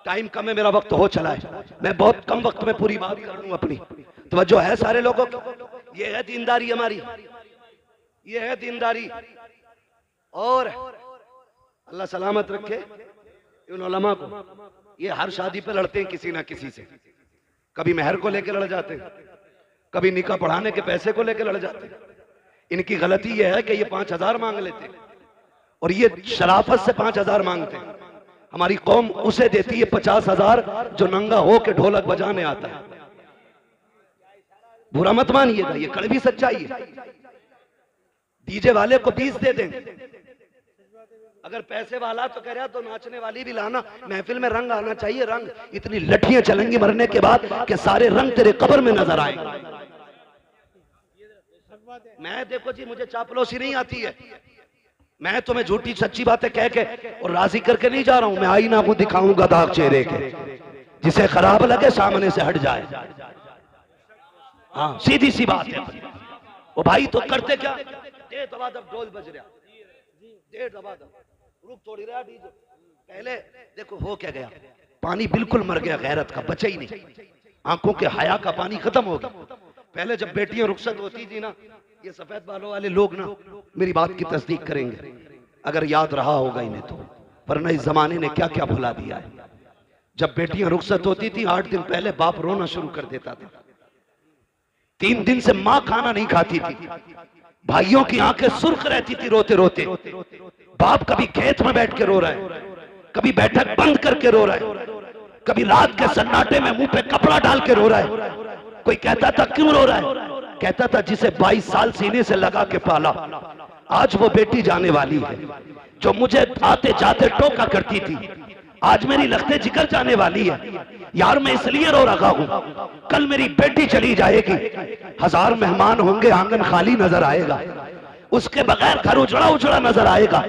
टाइम कम है, मेरा वक्त हो चला है, मैं बहुत कम वक्त में पूरी बात कर लूं अपनी। तवज्जो है सारे लोगों की? ये है दीनदारी हमारी, ये है दीनदारी। और अल्लाह सलामत रखे इन उलमा को। ये हर शादी पे लड़ते हैं किसी ना किसी से, कभी मेहर को लेकर लड़ जाते हैं, कभी निकाह पढ़ाने के पैसे को लेकर लड़ जाते हैं। इनकी गलती यह है कि ये 5000 मांग लेते हैं और ये शराफत से 5000 मांगते हैं। हमारी कौम उसे देती है 50,000 जो नंगा हो के ढोलक बजाने आता है। बुरा मत मानिएगा, ये कड़वी सच्चाई है। डीजे वाले को 20 दे देंगे, अगर पैसे वाला तो कह रहा तो नाचने वाली भी लाना। महफिल में रंग आना चाहिए, रंग। इतनी लठियां चलेंगी मरने के बाद कि सारे रंग तेरे कब्र में नजर आएंगे। मैं देखो जी, मुझे चापलूसी नहीं आती है, मैं तुम्हें झूठी सच्ची बातें कह के और राजी करके नहीं जा रहा हूं। मैं आईना को दिखाऊंगा दाग चेहरे के, जिसे खराब लगे सामने से हट जाए। हाँ, सीधी सी बात है। वो भाई तो करते क्या, दे दबा दब ढोल बज रहा, दे दबा दब, रुक तोड़ी रहा डीजे। पहले देखो हो क्या गया, पानी बिल्कुल मर गया, गैरत का बचा ही नहीं। आंखों के हया का पानी खत्म हो गया। पहले जब बेटियां रुखसत होती थी ना, ये सफेद बालों वाले लोग ना मेरी बात की तस्दीक करेंगे अगर याद रहा होगा इन्हें तो, वरना इस जमाने ने क्या क्या भुला दिया है। जब बेटियां रुखसत होती थी 8 दिन पहले बाप रोना शुरू कर देता था। 3 दिन से मां खाना नहीं खाती थी, भाइयों की आंखें सुर्ख रहती थी रोते रोते। बाप कभी खेत में बैठ के रो रहा है, कभी बैठक बंद करके रो रहा है, कभी रात के सन्नाटे में मुंह पे कपड़ा डाल के रो रहा है। कोई कहता था क्यों रो रहा है? कहता था जिसे 22 साल सीने से लगा के पाला, आज वो बेटी जाने वाली है। जो मुझे आते जाते टोका करती थी, आज मेरी लगते जिगर जाने वाली है। यार मैं इसलिए रो रहा हूं, कल मेरी बेटी चली जाएगी, 1000 मेहमान होंगे, आंगन खाली नजर आएगा, उसके बगैर घर उजड़ा उजड़ा नजर आएगा।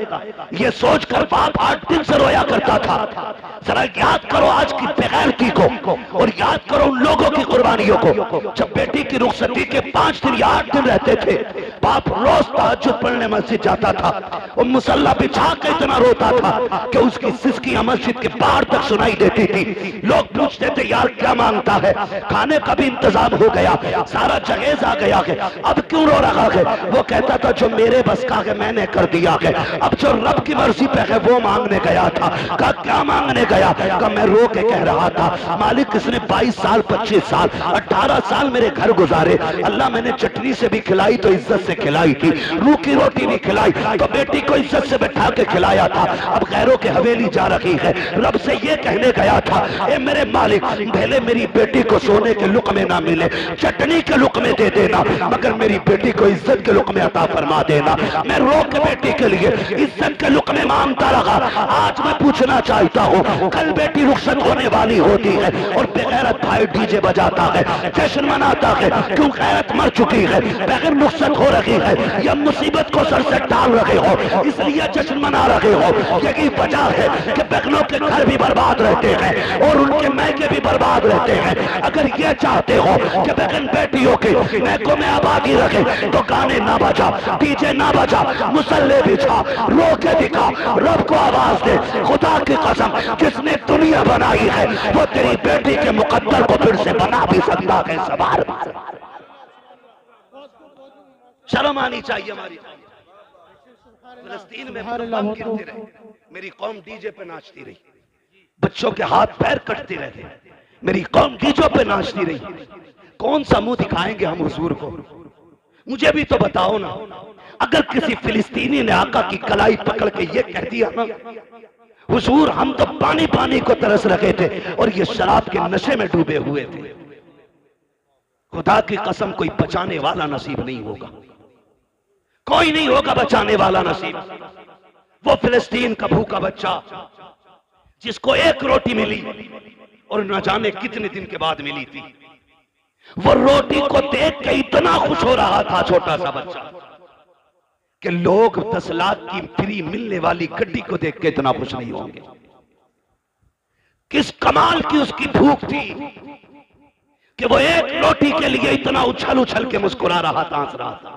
ये सोचकर बाप 8 दिन से रोया करता था। जरा याद करो आज की बेगैरती को, और याद करो उन लोगों की कुर्बानियों को। जब बेटी की रुखसती के 5 दिन या 8 दिन रहते थे, बाप रोज तहज्जुद पढ़ने मस्जिद जाता था और मुसल्ला बिछा के इतना रोता था कि उसकी सिसकियां मस्जिद के बाहर तक सुनाई देती थी। लोग पूछते थे यार क्या मांगता है? खाने का भी इंतजाम हो गया, सारा जहेज आ गया है, अब क्यों रो रहा है? वो कहता था जो मेरे बस का है मैंने कर दिया है, अब जो रब की मर्जी पे है वो मांगने गया था। कहा क्या मांगने गया? कहा मैं रो के कह रहा था मालिक इसने 22 साल 25 साल 18 साल मेरे घर गुजारे, अल्लाह मैंने चटनी से भी खिलाई तो इज्जत से खिलाई थी, रूखी रोटी भी खिलाई तो बेटी को इज्जत से बैठा के खिलाया था, अब गैरों के हवेली जा रही है। रब से ये कहने गया था ए मेरे मालिक पहले मेरी बेटी को सोने के लुक़मे ना मिले, चटनी के लुक़मे दे देना, मगर मेरी बेटी को इज्जत के लुक़मे अता फरमा देना। मैं रो के बेटी के लिए इज्जत के लुक़मे मांगता रहा। आज मैं पूछना चाहता हूँ कल बेटी रुखसत होने वाली होती है और बेगैरत भाई डीजे बजाता है, जश्न मनाता है, क्यों गैरत मर चुकी है, बगैर रुखसत हो रही है, या मुसीबत को सर से डाल रहे हो इसलिए जश्न मना रहे हो। यही वजह है कि बहनों के घर भी बर्बाद रहते हैं और उनके मैके भी बर्बाद रहते हैं। अगर ये चाहते हो कि बहन बेटियों के मैकों में आबादी रखे तो गाने ना बजा, डीजे ना बजा, मुसल्ले बिछा, रो के दिखा, रब को आवाज दे। खुदा की कसम जिसने दुनिया बनाई है वो तेरी बेटी के मुकद्दर को फिर से बना भी सकता है। सवार शर्म आनी चाहिए हमारी। फिलिस्तीन में बम गिरते रहे, मेरी कौम डीजे पे नाचती रही, बच्चों के हाथ पैर कटते रहे, मेरी कौम डीजों पे नाचती रही। कौन सा मुंह दिखाएंगे हम हुजूर को? मुझे भी तो बताओ ना। अगर किसी फिलिस्तीनी ने आका की कलाई पकड़ के ये कह दिया ना हुजूर हम तो पानी पानी को तरस रखे थे और ये शराब के नशे में डूबे हुए थे, खुदा की कसम कोई बचाने वाला नसीब नहीं होगा, कोई नहीं होगा बचाने वाला नसीब। वो फिलिस्तीन का भूखा बच्चा जिसको 1 रोटी मिली और न जाने कितने दिन के बाद मिली थी, वो रोटी को देख के इतना खुश हो रहा था छोटा सा बच्चा कि लोग 10 लाख की फ्री मिलने वाली गड्डी को देख के इतना खुश नहीं होंगे। किस कमाल की उसकी भूख थी कि वो 1 रोटी के लिए इतना उछल उछल के मुस्कुरा रहा था, हंस रहा था,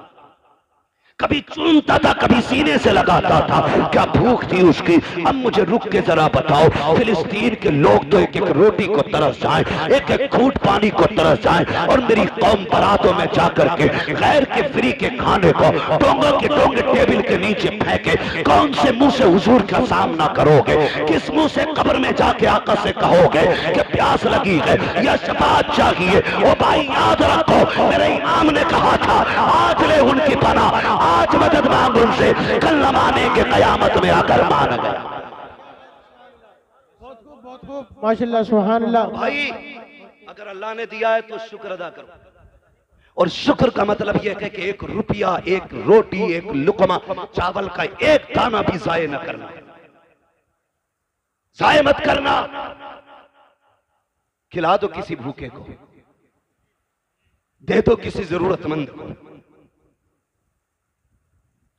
कभी चूमता था कभी सीने से लगाता था। क्या भूख थी उसकी। अब मुझे रुक के जरा बताओ, फिलिस्तीन के लोग तो 1-1 रोटी को तरस जाएं, 1-1 घूंट पानी को तरस जाएं, और मेरी कौम बारातों में जाकर के गैर के फ्री के खाने को डोंगों के डोंगे टेबल के नीचे फेंके। कौन से मुंह से हुजूर का सामना करोगे? किस मुंह से कब्र में जाके आका से कहोगे कि प्यास लगी है या शफाअत चाहिए? ओ भाई याद रखो मेरे इमाम ने कहा था आज ले उनकी पनाह, आज मदद मांग उनसे, कल न मानेंगे कयामत में आकर मान गया। बहुत खूब माशाल्लाह सुभान अल्लाह। भाई अगर अल्लाह ने दिया है तो शुक्र अदा करो, और शुक्र का मतलब यह है कि 1 रुपया 1 रोटी 1 लुकमा चावल का 1 दाना भी जाये न करना, जाये मत करना। खिला दो किसी भूखे को, दे दो किसी जरूरतमंद को।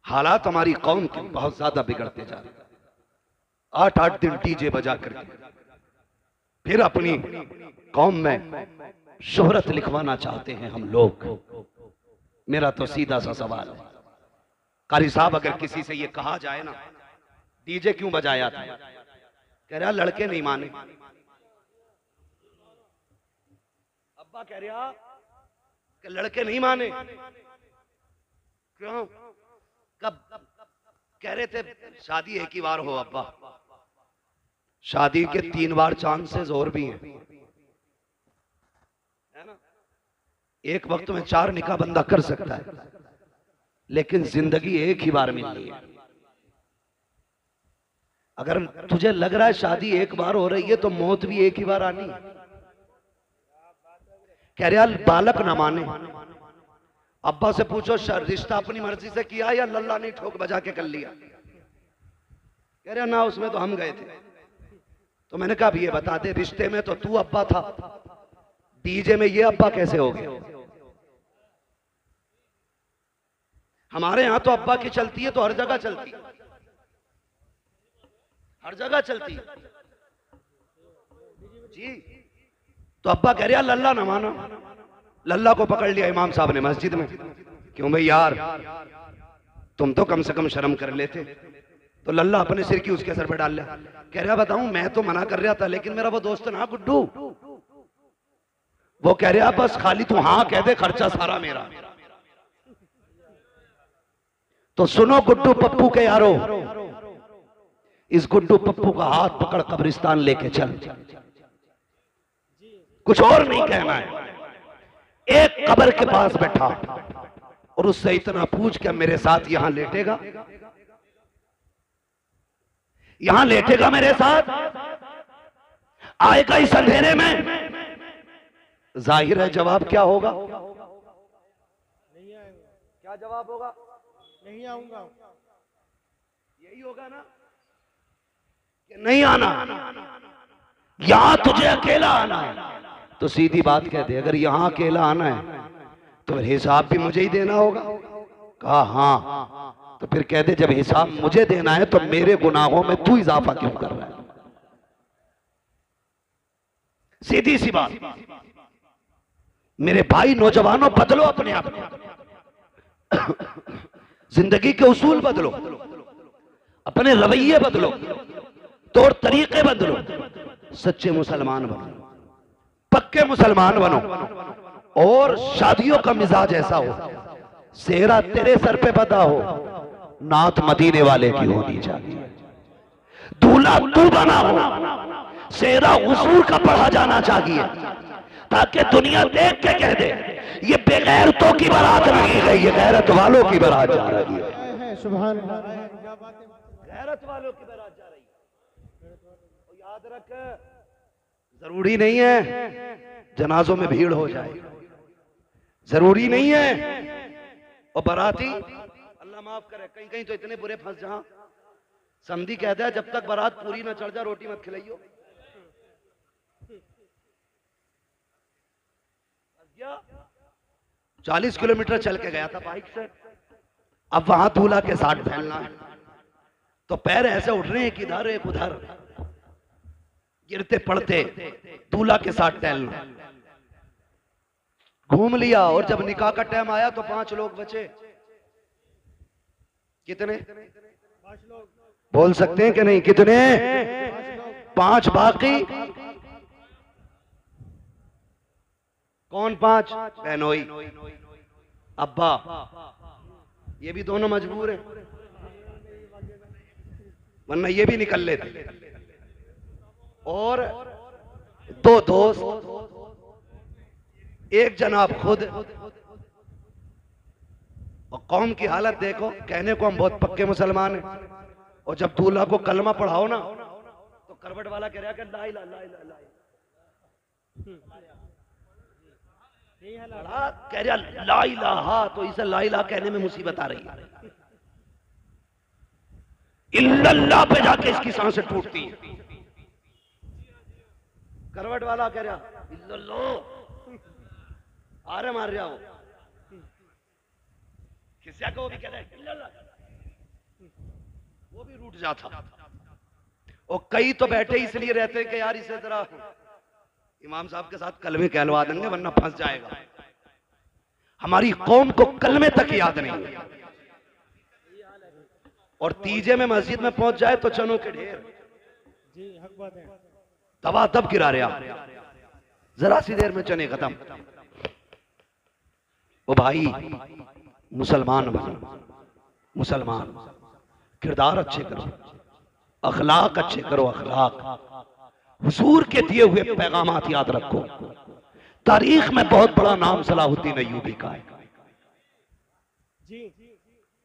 हालात हमारी कौम के बहुत ज्यादा बिगड़ते जा रहे। 8-8 दिन डीजे बजा करके फिर अपनी कौम में शोहरत लिखवाना चाहते हैं हम लोग। मेरा तो सीधा सा सवाल है, कारी साहब अगर किसी से ये कहा जाए ना डीजे क्यों बजाया था, कह रहा लड़के नहीं माने। अब्बा कह रहा कि लड़के नहीं माने। क्यों? कब? कह रहे थे शादी एक ही बार हो अब्बा, शादी के 3 बार चांसेस और भी हैं, है ना? एक वक्त में 4 निकाह बंदा कर सकता है, लेकिन जिंदगी एक ही बार मिलनी है। अगर तुझे लग रहा है शादी एक बार हो रही है तो मौत भी एक ही बार आनी है। कह रहा बालक ना माने। अब्बा से पूछो रिश्ता अपनी मर्जी से किया या लल्ला ने ठोक बजा के कर लिया? कह रहा ना, उसमें तो हम गए थे। तो मैंने कहा ये बता दे, रिश्ते में तो तू अब्बा था, डीजे में ये अब्बा कैसे हो गए? हमारे यहां तो अब्बा की चलती है तो हर जगह चलती है, हर जगह चलती है जी। तो अब्बा कह रहा लल्ला ना माना। लल्ला को पकड़ लिया इमाम साहब ने मस्जिद में। क्यों भाई यार, तुम तो कम से कम शर्म कर लेते। तो लल्ला अपने सिर की उसके सर पे डाल लिया। कह रहा बताऊं, मैं तो मना कर रहा था, लेकिन मेरा वो दोस्त ना गुड्डू, वो कह रहा बस खाली तू हाँ कह दे, खर्चा सारा मेरा। तो सुनो गुड्डू पप्पू के यारो, इस गुड्डू पप्पू का हाथ पकड़ कब्रिस्तान लेके चल। कुछ और नहीं कहना है। एक कब्र के पास बैठा और उससे इतना पूछ के मेरे साथ यहां लेटेगा, यहां लेटेगा मेरे साथ, आएगा इस अंधेरे में? जाहिर है जवाब क्या होगा? नहीं आऊंगा। क्या जवाब होगा? नहीं आऊंगा। यही होगा ना कि नहीं आना, यहां तुझे अकेला आना है। तो सीधी बात कह दे, अगर यहां अकेला आना है तो फिर हिसाब भी मुझे ही देना होगा। कहा हाँ। तो फिर कह दे जब हिसाब मुझे देना है तो मेरे गुनाहों में तू इजाफा क्यों कर रहा है? सीधी सी बात। मेरे भाई नौजवानों, बदलो अपने आप को, जिंदगी के उसूल बदलो, अपने रवैये बदलो, तौर तरीके बदलो, सच्चे मुसलमान बनो, पक्के मुसलमान बनो। और शादियों का मिजाज ऐसा हो, सेहरा तेरे सर पे बदा हो, नात मदीने वाले की होनी चाहिए। दूल्हा तू बना हो, सेहरा हुजूर का पढ़ा जाना चाहिए, ताकि दुनिया देख के कह दे ये बेगैरतों की बारात नहीं है, ये गैरत वालों की बारात जा रही है। सुभान अल्लाह। गैरत वालों की बारात जा रही है। तो याद रख, जरूरी नहीं है जनाजों में भीड़ हो जाए, जरूरी नहीं है। और बाराती, अल्लाह माफ करे, कहीं कहीं तो इतने बुरे फंस जहां समधी कहता है जब तक बारात पूरी ना चढ़ जाए रोटी मत खिलाइयो। 40 किलोमीटर चल के गया था बाइक से, अब वहां दूल्हा के साथ फैलना है तो पैर ऐसे उठ रहे हैं कि इधर एक उधर, गिरते पड़ते दूल्हा के साथ टहलना। घूम लिया और जब निकाह का टाइम आया तो 5 लोग बचे। कितने? 5 लोग बोल सकते हैं कि नहीं? कितने? 5 बाकी कौन? 5 बहनोई, अब्बा, ये भी दोनों मजबूर हैं, वरना ये भी निकल लेते। और 2 दोस्त, एक जनाब खुद। और कौम की हालत देखो, कहने को हम बहुत पक्के मुसलमान हैं, और जब दूल्हा को कलमा पढ़ाओ ना तो करवट वाला कह रहा है ला इला ला इला ला, कह रहा ला इलाहा, तो इसे ला इलाहा कहने में मुसीबत आ रही है। इल्लल्लाह पे जाके इसकी सांसें टूटती है। करवट वाला कह रहा इल्लल्लाह, आरे मार रहा हो, किसी को भी कह रहा है इल्लल्लाह, वो भी रूठ जाता। और कई तो बैठे इसलिए रहते हैं कि यार इसे जरा इमाम साहब के साथ कलमे कहलवा देंगे वरना फंस जाएगा। हमारी कौम को कलमे तक याद नहीं है, और तीजे में मस्जिद में पहुंच जाए तो चनों के ढेर। जी हक बात है। दबा दब गिरा रहा, जरा सी देर में चने खत्म। ओ भाई, मुसलमान बनो, मुसलमान किरदार अच्छे करो, अखलाक अच्छे करो, अखलाक हुजूर के दिए हुए पैगामात याद रखो। तारीख में बहुत बड़ा नाम सलाहुद्दीन अय्यूबी का है।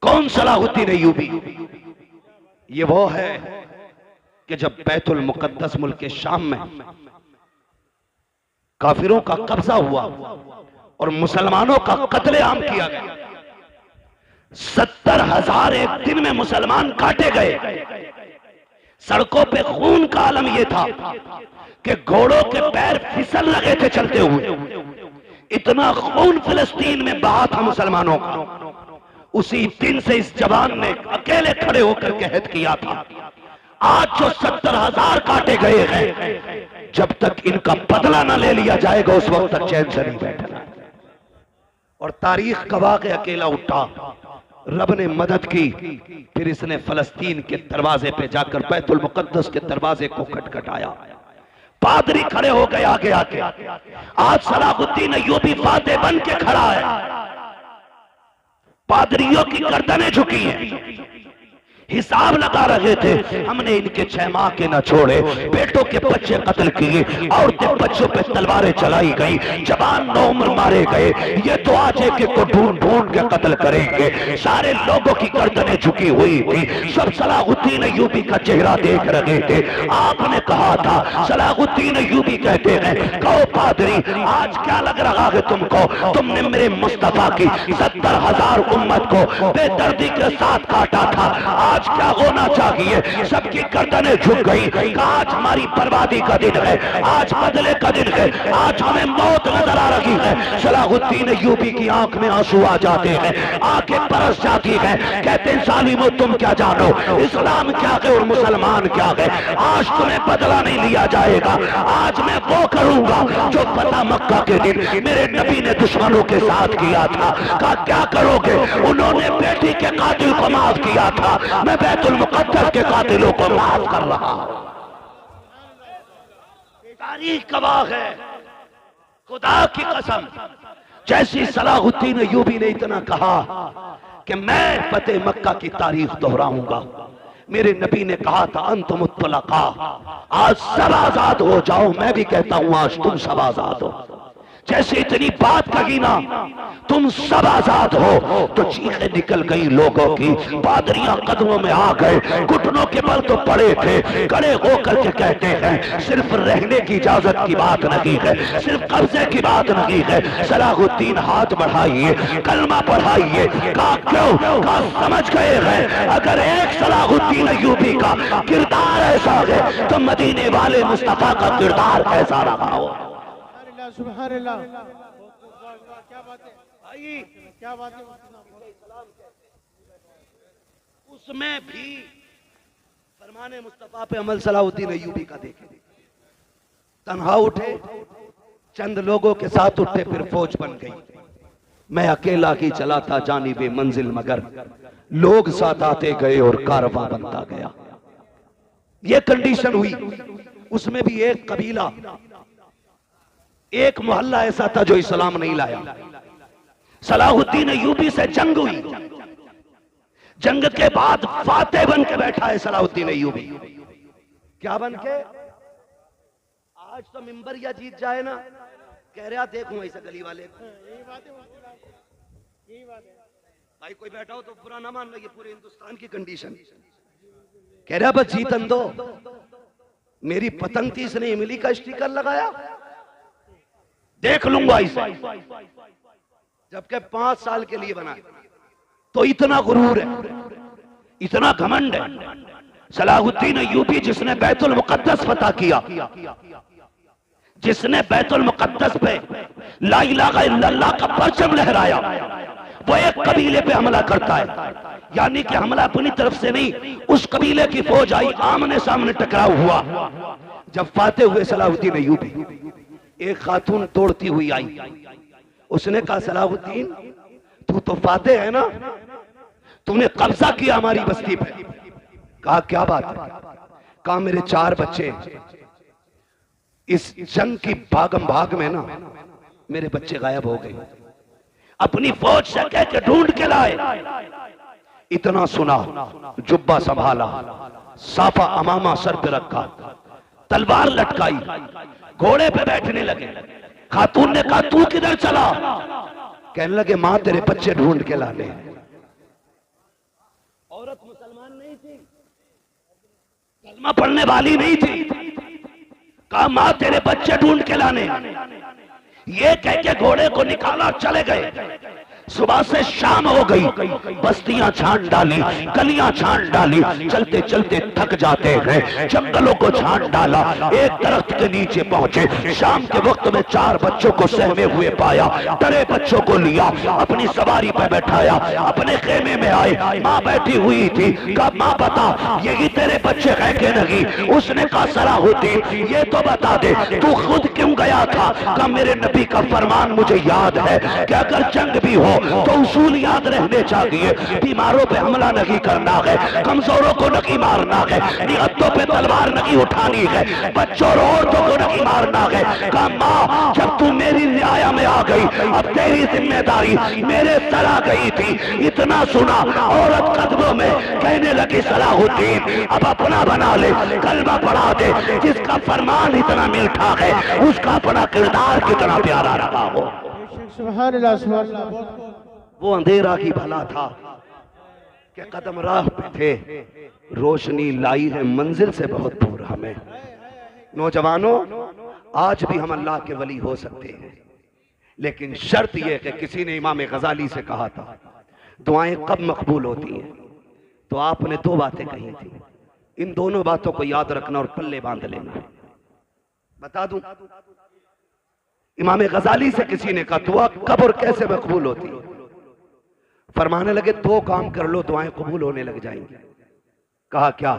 कौन सलाहुद्दीन अय्यूबी? ये वो है कि जब बैतुल मुकद्दस मुल्क शाम में काफिरों का कब्जा हुआ और मुसलमानों का कत्लेआम किया गया, 70,000 एक दिन में मुसलमान काटे गए। सड़कों पे खून का आलम यह था कि घोड़ों के पैर फिसल लगे थे चलते हुए। इतना खून फिलिस्तीन में बहा था मुसलमानों का। उसी दिन से इस जवान ने अकेले खड़े होकर के कहत किया था, आज जो 70,000 काटे गए हैं, जब तक इनका बदला ना ले लिया जाएगा उस वक्त तक चैन से नहीं बैठना। और तारीख गवाह के अकेला उठा, रब ने मदद की। फिर इसने फलस्तीन के दरवाजे पे जाकर बैतुल मुकद्दस के दरवाजे को खटखटाया। पादरी खड़े हो गए आगे आके। आज सलाहुद्दीन अय्यूबी फातेह बन के खड़ा है। पादरियों की गर्दनें झुकी हैं, हिसाब लगा रहे थे, हमने इनके 6 माह के न छोड़े, बेटों के बच्चे कत्ल किए, औरतें बच्चों पे तलवारें चलाई गई, जवान नौउम्र मारे गए। ये तो आज एक को ढूंढ ढूंढ के कत्ल करेंगे। सारे लोगों की गर्दनें झुकी हुई थी, सब सलाहुद्दीन अय्यूबी का चेहरा देख रहे थे। आपने कहा था, सलाहुद्दीन अय्यूबी कहते हैं, कहो पादरी आज क्या लग रहा है तुमको? तुमने मेरे मुस्तफा की 70,000 उम्मत को बेदर्दी के साथ काटा था, आज क्या होना चाहिए? सबकी गर्दनें झुक गई। आज हमारी बर्बादी का दिन है, आज बदले का दिन है, आज हमें मौत नजर आ रही है। सलाहुद्दीन अय्यूबी की आंख में आंसू आ जाते हैं, आंखें बरस जाती हैं। कहते हैं, जालिमो तुम क्या जानो, इस्लाम क्या है और मुसलमान क्या है? आज तुम्हें बदला नहीं लिया जाएगा। आज मैं वो करूंगा जो फतह मक्का के दिन मेरे नबी ने दुश्मनों के साथ किया था। कहा क्या करोगे? उन्होंने बेटी के कातिल को माफ किया था, मैं बैतुल मुकद्दस के कातिलों को माफ कर रहा हूं। तारीख गवाह है, खुदा की कसम। जैसी सलाहुद्दीन अय्यूबी ने इतना कहा कि मैं फतेह मक्का की तारीख दोहराऊंगा। मेरे नबी ने कहा था, अंतुम मुत्तलका, आज सब आजाद हो जाओ। मैं भी कहता हूं आज तुम सब आजाद हो। जैसे इतनी बात कही ना, तुम सब आजाद हो, तो चीखें निकल गई लोगों की। पादरियां कदमों में आ गए, घुटनों के बल तो पड़े थे, खड़े होकर के कहते हैं, सिर्फ रहने की इजाजत की बात नहीं है, सिर्फ कब्जे की बात नहीं है। सलाहुद्दीन हाथ बढ़ाइए, कलमा पढ़ाइए। कहा क्यों? कहा समझ गए हैं, अगर एक सलाहुद्दीन अय्यूबी का किरदार ऐसा है तो मदीने वाले मुस्तफा का किरदार कैसा रहा हो। सुभान अल्लाह, क्या बात है भाई, क्या बात है। उसमें भी फरमाने मुस्तफा पे अमल सलाहुद्दीन अय्यूबी का देखे। तन्हा उठे, चंद लोगों के साथ उठे, फिर फौज बन गई। मैं अकेला ही चला था जानिबे मंजिल, मगर लोग साथ आते गए और कारवां बनता गया। ये कंडीशन हुई। उसमें भी एक कबीला, एक मोहल्ला ऐसा था जो इस्लाम नहीं लाया। सलाहुद्दीन अय्यूबी से जंग हुई। जंग के बाद फातेह बन के बैठा है सलाहुद्दीन अय्यूबी। क्या बन के? आज तो मिंबर या जीत जाए ना, कह रहा देखूं ऐसे गली वाले। यही बात है भाई, कोई बैठा हो तो बुरा ना मान लो, ये पूरे हिंदुस्तान की कंडीशन। कह रहा बस जीतन दो। मेरी पतंग थी, इसने इमली का स्टिकर लगाया, देख लूंगा इसे। जबकि 5 साल के लिए बना। तो इतना गुरूर है, इतना घमंड है। सलाहुद्दीन अय्यूबी जिसने बैतुल मुकद्दस फतह किया, जिसने बैतुल मुकद्दस पे ला इलाहा इल्लल्लाह का परचम लहराया, वो एक कबीले पे हमला करता है। यानी कि हमला अपनी तरफ से नहीं, उस कबीले की फौज आई, आमने सामने टकराव हुआ। जब फातेह हुए सलाहुद्दीन अय्यूबी, एक खातून दौड़ती हुई आई। उसने कहा, सलाहुद्दीन तू तो फातेह है ना, तूने कब्जा किया हमारी बस्ती पे। कहा क्या बात है? कहा मेरे 4 बच्चे, इस जंग की भागम भाग में ना मेरे बच्चे गायब हो गए। अपनी फौज से कह के ढूंढ के लाए। इतना सुना, जुब्बा संभाला, साफा अमामा सर पे रखा, तलवार लटकाई, घोड़े पे बैठने लगे। खातून ने कहा तू किधर चला? कहने लगे मां तेरे बच्चे ढूंढ के ला ले। औरत मुसलमान नहीं थी, कलमा पढ़ने वाली नहीं थी। कहा मां तेरे बच्चे ढूंढ के लाने। ये कह के घोड़े को निकाला, चले गए। सुबह से शाम हो गई, बस्तियां छान डाली, गलियां छान डाली, चलते चलते थक जाते हैं, जंगलों को छान डाला, एक दरख्त के नीचे पहुंचे। शाम के वक्त में 4 बच्चों को सहमे हुए पाया, डरे बच्चों को लिया, अपनी सवारी पर बैठाया, अपने खेमे में आए। माँ बैठी हुई थी, कहा माँ बता यही तेरे बच्चे है कि नहीं? उसने कहा सलाहुद्दीन ये तो बता दे तू खुद क्यों गया था? कहा मेरे नबी का फरमान मुझे याद है कि अगर जंग भी हो तो उसूल याद रहने चाहिए। बीमारों पे हमला नहीं करना है, कमजोरों को नहीं मारना है, निहत्तों पे तलवार नहीं उठानी है, बच्चों और औरतों को नहीं मारना है। कहा माँ जब तू मेरी रियाया में आ गई, अब तेरी जिम्मेदारी मेरे सर आ गई थी। इतना सुना, औरत कदमों में कहने लगी सलाहुद्दीन अब अपना बना ले, कलमा पढ़ा दे। जिसका फरमान इतना मीठा है उसका अपना किरदार कितना प्यारा रहा हो। सुभान अल्लाह, सुभान अल्लाह। वो अंधेरा की भला था कि कदम राह पे थे, रोशनी लाई है मंजिल से बहुत दूर हमें। नौजवानों आज भी हम अल्लाह के वली हो सकते हैं, लेकिन शर्त यह कि किसी ने इमाम गजाली से कहा था दुआएं कब मकबूल होती हैं, तो आपने 2 बातें कही थी। इन दोनों बातों को याद रखना और पल्ले बांध लेना। बता दूं, इमाम गजाली से किसी ने कहा दुआ कब और कैसे मकबूल होती है? फरमाने लगे 2 काम कर लो दुआएं कबूल होने लग जाएंगी। कहा क्या?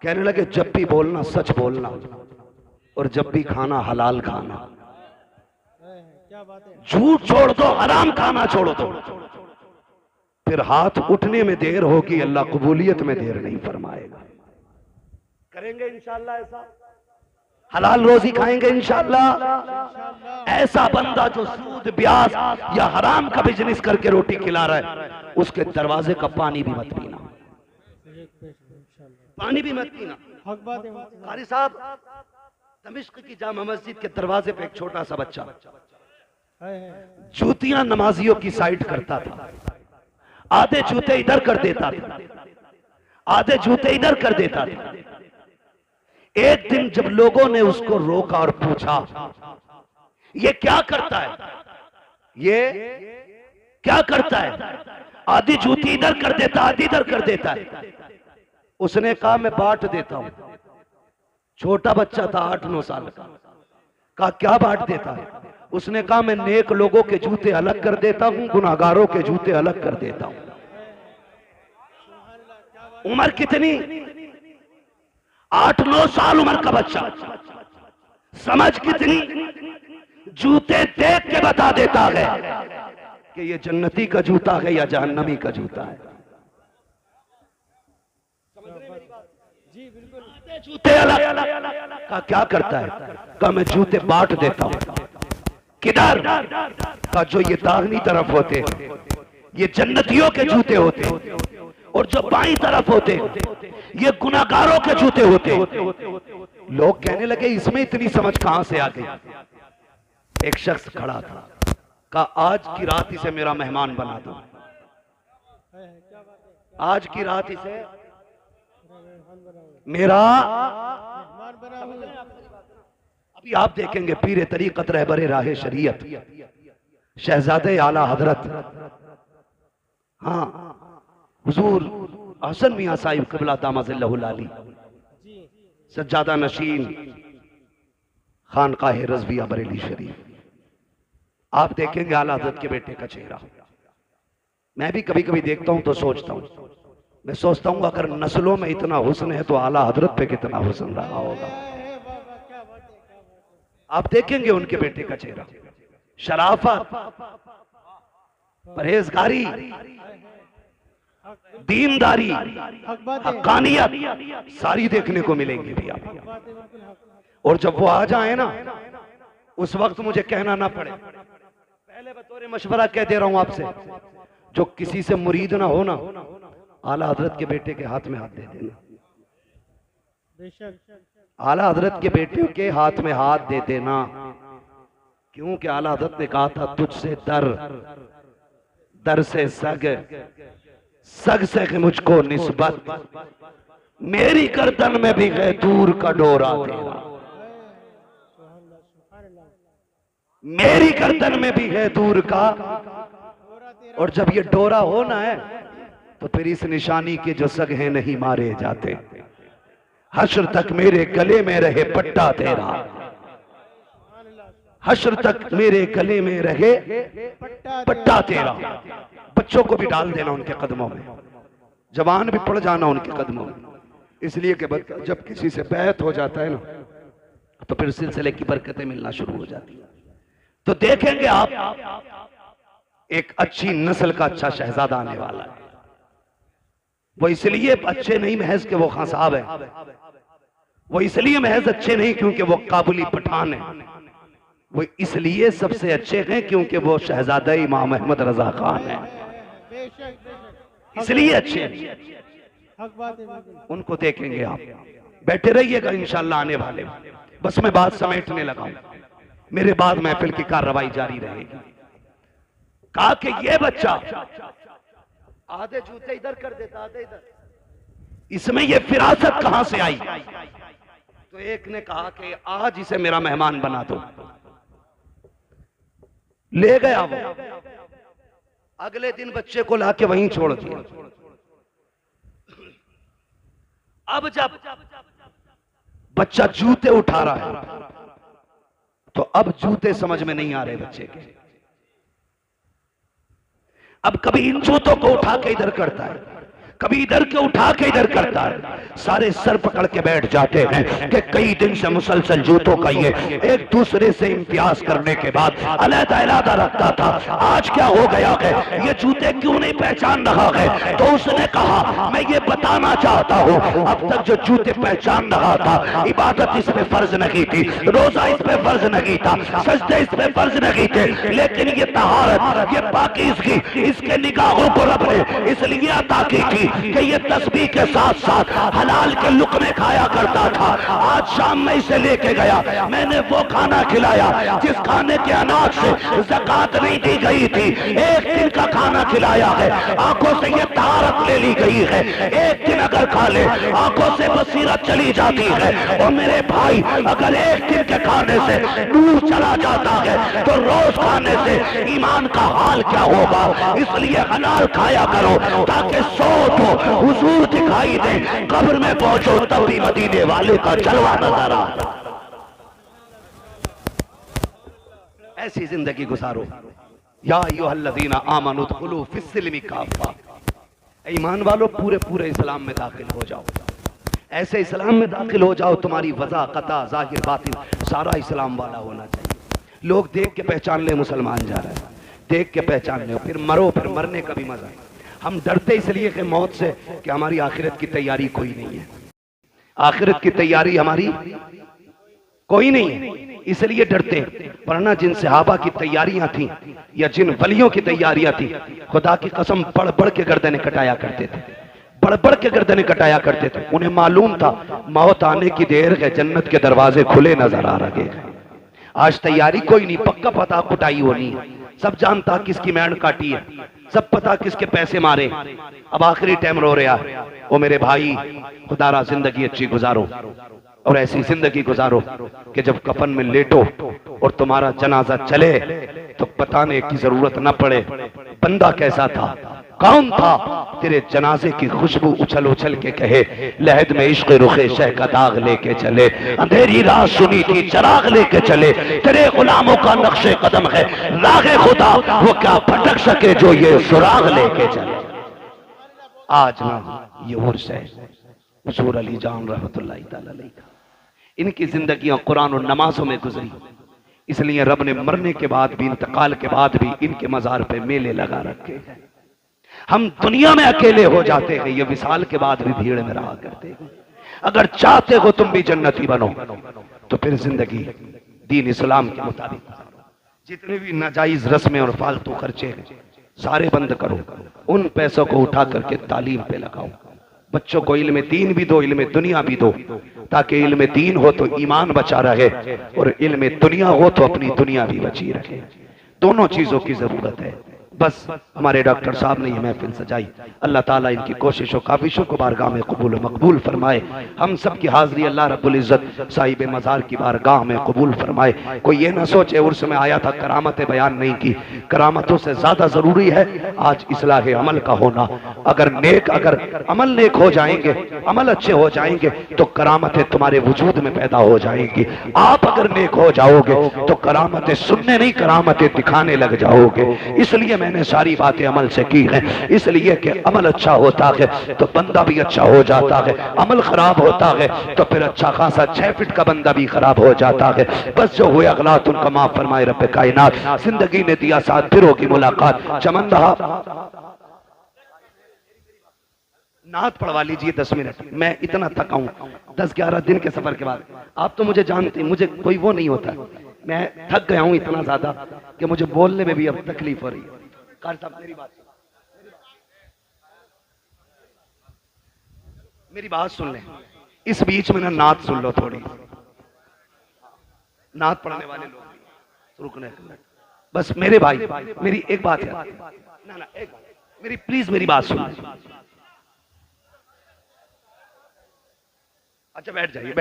कहने लगे जब भी बोलना सच बोलना, और जब भी खाना हलाल खाना। झूठ छोड़ दो, हराम खाना छोड़ दो, फिर हाथ उठने में देर होगी, अल्लाह कबूलियत में देर नहीं फरमाएगा। करेंगे इंशाअल्लाह ऐसा? हलाल रोजी खाएंगे इंशाअल्लाह। ऐसा बंदा जो सूद ब्याज या हराम का बिजनेस करके रोटी खिला रहा है, उसके दरवाजे का पानी भी मत पीना, पानी भी मत पीना। कारी साहब, दमिश्क की जामा मस्जिद के दरवाजे पे एक छोटा सा बच्चा जूतियां नमाजियों की साइड करता था। आधे जूते इधर कर देता था, आधे जूते इधर कर देता था। एक दिन जब लोगों ने उसको रोका और पूछा ये क्या करता है, ये क्या करता है? आधी जूती इधर कर देता, आधी इधर कर देता है। उसने कहा मैं बांट देता हूं। छोटा बच्चा था 8-9 साल का। कहा क्या बांट देता है? उसने कहा मैं नेक लोगों के जूते अलग कर देता हूं, गुनाहगारों के जूते अलग कर देता हूं। उम्र कितनी? 8-9 साल उम्र का बच्चा। समझ कितनी? जूते देख के बता देता है कि ये जन्नती का जूता है या जहन्नमी का जूता है। जूते अलग का क्या करता है? का मैं जूते बांट देता हूं। किधर? का जो ये दाहिनी तरफ होते हैं ये जन्नतियों के जूते होते, और जो बाईं तरफ होते ये गुनाहगारों के जूते होते। लोग कहने लगे इसमें इतनी समझ कहां से आ गई? एक शख्स खड़ा था, कहा आज की रात इसे मेरा मेहमान बना दो, आज की रात इसे मेरा। अभी आप देखेंगे पीरे तरीकत रहबरे राहे शरीयत शहजादे आला हजरत, हाँ हुजूर हसन मियां साहिब क़िबला दामज़िल्लहुल आली, सज्जादा नशीन खानकाह रज़विया बरेली शरीफ, आप देखेंगे आला हजरत के बेटे का चेहरा। मैं भी कभी कभी देखता हूं तो सोचता हूं, मैं सोचता हूं अगर नस्लों में इतना हुस्न है तो आला हजरत पे कितना हुस्न रहा होगा। आप देखेंगे उनके बेटे का चेहरा, शराफत, परहेजगारी, दीनदारी, हक्कानियत सारी देखने को मिलेंगी भी आप। और जब वो आ जाए ना उस वक्त मुझे कहना ना पड़े, पहले बतौर मशवरा कह दे रहा हूं आपसे, जो किसी से मुरीद ना हो ना, आला हजरत के बेटे के हाथ में हाथ दे देना। आला हजरत के बेटे के हाथ में हाथ दे देना, क्योंकि आला हजरत ने कहा था तुझसे दर, दर से सग, सग से मुझको निस्बत, मेरी गर्दन में भी है दूर का डोरा तेरा, मेरी गर्दन में भी है दूर का। और जब ये डोरा होना है तो फिर इस निशानी के जो सग हैं नहीं मारे जाते, हश्र तक मेरे गले में रहे पट्टा तेरा, हश्र तक मेरे गले में रहे पट्टा तेरा। बच्चों को भी डाल देना उनके कदमों में, जवान भी पड़ जाना उनके कदमों में, इसलिए कि जब किसी से बैत हो जाता है ना तो फिर सिलसिले की बरकतें मिलना शुरू हो जाती है। तो देखेंगे आप एक अच्छी नस्ल का अच्छा शहजादा आने वाला है। वो इसलिए अच्छे नहीं महज कि वो खान साहब है, वो इसलिए महज अच्छे नहीं क्योंकि वो काबुली पठान है, वो इसलिए सबसे अच्छे हैं क्योंकि वो शहजादा इमाम अहमद रजा खान है, इसलिए अच्छे हैं। उनको देखेंगे आप, बैठे रहिएगा इंशाल्लाह आने वाले। बस मैं बात समेटने लगा हूं, मेरे बाद महफिल की कार्रवाई जारी रहेगी। कहा कि ये बच्चा आधे जूते इधर कर देता, आधे इधर, इसमें ये फिरासत कहां से आई? तो एक ने कहा कि आज इसे मेरा मेहमान बना दो। ले गया वो, अगले दिन बच्चे को लाके वहीं छोड़ दिया। अब जब बच्चा जूते उठा रहा है तो अब जूते समझ में नहीं आ रहे बच्चे के। अब कभी इन जूतों को उठा के इधर करता है, कभी इधर के उठा के इधर करता है। सारे सर पकड़ के बैठ जाते हैं कि कई दिन से मुसलसल जूतों का ये एक दूसरे से इम्तियाज करने के बाद अलग-अलग रखता था, आज क्या हो गया है, ये जूते क्यों नहीं पहचान रहा है? तो उसने कहा मैं ये बताना चाहता हूँ, अब तक जो जूते पहचान रहा था, इबादत इस पे फर्ज नहीं थी, रोजा इस पे फर्ज नहीं था, सजदे इस पे फर्ज नहीं थे, लेकिन ये तहारत, ये पाकीज़गी इसके निगाहों को रब ने इसलिए अता की थी कि ये तस्बीह के साथ साथ हलाल के लुक़मे खाया करता था। आज शाम में इसे लेके गया, मैंने वो खाना खिलाया जिस खाने के अनाज से ज़कात नहीं दी गई थी, एक दिन का खाना खिलाया है, आंखों से ये तारत ले ली गई है, एक दिन अगर खा ले आंखों से बसीरत चली जाती है। और मेरे भाई अगर एक दिन के खाने से नूर चला जाता है तो रोज खाने से ईमान का हाल क्या होगा? इसलिए हलाल खाया करो ताकि सो तो हुजूर दिखाई दे, कब्र में पहुंचो तब भी मदीने वाले का जलवा नजर आ। ऐसी जिंदगी गुजारो। या अय्युहल्लज़ीना आमनू उदखुलू फिस्सिल्मि काफ़ा, ईमान वालों पूरे पूरे इस्लाम में दाखिल हो जाओ, ऐसे इस्लाम में दाखिल हो जाओ तुम्हारी वज़ा क़ता ज़ाहिर बातिन सारा इस्लाम वाला होना चाहिए। लोग देख के पहचान ले मुसलमान जा रहा है, देख के पहचान ले, फिर मरो, फिर मरने का भी मजा है। हम डरते इसलिए कि मौत से कि हमारी आखिरत की तैयारी कोई नहीं है, आखिरत की तैयारी हमारी कोई नहीं है, इसलिए डरते हैं। वरना जिन सहाबा की तैयारियां थी या जिन वलियों की तैयारियां थी, खुदा की कसम बढ़ बढ़ के गर्दनें कटाया करते थे, बढ़ बढ़ के गर्दनें कटाया करते थे। उन्हें मालूम था मौत आने की देर है, जन्नत के दरवाजे खुले नजर आ रहे हैं। आज तैयारी कोई नहीं, पक्का पता कुटाई होनी है, सब जानता किसकी मैंड काटी है, सब पता किसके पैसे मारे। अब आखिरी टाइम रो रहा है। ओ मेरे भाई, खुदारा जिंदगी अच्छी गुजारो और ऐसी जिंदगी गुजारो कि जब कफन में लेटो और तुम्हारा जनाजा चले तो बताने की जरूरत न पड़े बंदा कैसा था, कौन था। तेरे जनाजे की खुशबू उछल उछल के कहे लहद में इश्क रुखे शह का दाग लेके चले, अंधेरी रात सुनी थी चराग लेके चले, तेरे गुलामों का नक्शे कदम है रागे खुदा, वो क्या भटक सके जो ये सुराग लेके चले। आज ना ये उर्स है हुजूर अली जान रहमतुल्लाहि तआला अलैह का, इनकी जिंदगियां कुरान और नमाजों में गुजरी, इसलिए रब ने मरने के बाद भी, इंतकाल के बाद भी इनके मजार पे मेले लगा रखे हैं। हम दुनिया में अकेले हो जाते हैं, ये विसाल के बाद भी भीड़ में रहा करते हैं। अगर चाहते हो तुम भी जन्नती बनो तो फिर जिंदगी दीन इस्लाम के मुताबिक, जितने भी नाजायज रस्में और फालतू खर्चे हैं सारे बंद करो, उन पैसों को उठा करके तालीम पे लगाओ। बच्चों को इल्म दीन भी दो, इल्म दुनिया भी दो, ताकि इल्म दीन हो तो ईमान बचा रहे और इल्म दुनिया हो तो अपनी दुनिया भी बची रहे। दोनों चीजों की जरूरत है। बस हमारे डॉक्टर साहब ने यह महफिल सजाई, अल्लाह ताला इनकी कोशिशों काविशों को बारगाह में कबूल मकबूल फरमाए। हम सब की हाजिरी अल्लाह रब्बुल इज्जत साहिब मज़ार की बारगाह में कबूल फरमाए। कोई ये ना सोचे उर्स में आया था करामतें बयान नहीं की, करामतों से ज्यादा जरूरी है आज इस्लाह अमल का होना। अगर अमल नेक हो जाएंगे, अमल अच्छे हो जाएंगे तो करामतें तुम्हारे वजूद में पैदा हो जाएंगी। आप अगर नेक हो जाओगे तो करामतें सुनने नहीं, करामतें दिखाने लग जाओगे। इसलिए मैंने सारी बातें अमल से की हैं, इसलिए कि अमल अच्छा होता है तो बंदा भी अच्छा हो जाता है, अमल खराब होता है तो फिर अच्छा खासा 6 फीट का बंदा भी खराब हो जाता है। बस जो हुए अगलात उनका माफ फरमाए रब्बे कायनात। जिंदगी ने दिया साथ, फिर होगी मुलाकात। चमन रहा, नात पढ़वा लीजिए 10 मिनट। मैं इतना थका हूं 10-11 दिन के सफर के बाद। आप तो मुझे जानते, मुझे कोई वो नहीं होता, मैं थक गया हूं इतना ज्यादा कि मुझे बोलने में भी अब तकलीफ हो रही है। कार साहब मेरी बात सुन लें, इस बीच में ना नात सुन लो थोड़ी, नात पढ़ने वाले लोग रुकने, बस मेरे भाई मेरी एक बात है ना एक बात, मेरी प्लीज मेरी बात सुन। अच्छा बैठ जाइए,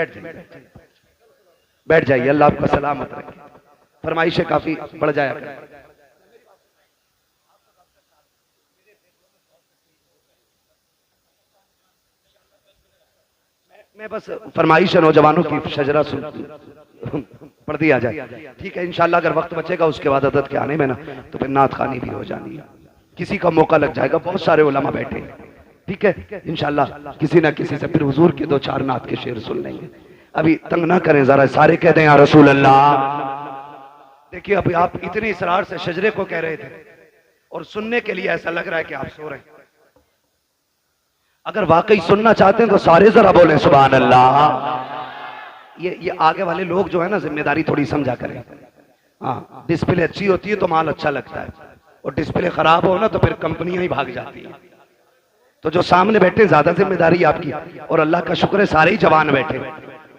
बैठ जाइए, अल्लाह आपका सलामत रखे। फरमाइशें काफी बढ़ जाया करें। मैं बस फरमाइश नौजवानों की शजरा सुन पढ़ दिया जाए, ठीक है। इंशाल्लाह अगर वक्त बचेगा उसके बाद अदद के आने में ना तो फिर नात खानी भी हो जानी है, किसी का मौका लग जाएगा। बहुत सारे उलमा बैठे हैं, ठीक है। इंशाल्लाह किसी ना किसी से फिर हुजूर के 2-4 नात के शेर सुन लेंगे। अभी तंग ना करें जरा, सारे कह दें या रसूल अल्लाह। देखिए अभी आप इतने इसरार से शजरे को कह रहे थे और सुनने के लिए ऐसा लग रहा है कि आप सो रहे हैं। अगर वाकई सुनना चाहते हैं तो सारे जरा बोलें सुभान अल्लाह। ये आगे वाले लोग जो है ना जिम्मेदारी थोड़ी समझा करें। हाँ, डिस्प्ले अच्छी होती है तो माल अच्छा लगता है, और डिस्प्ले खराब हो ना तो फिर कंपनियां ही भाग जाती हैं। तो जो सामने बैठे ज्यादा जिम्मेदारी आपकी, और अल्लाह का शुक्र है सारे ही जवान बैठे।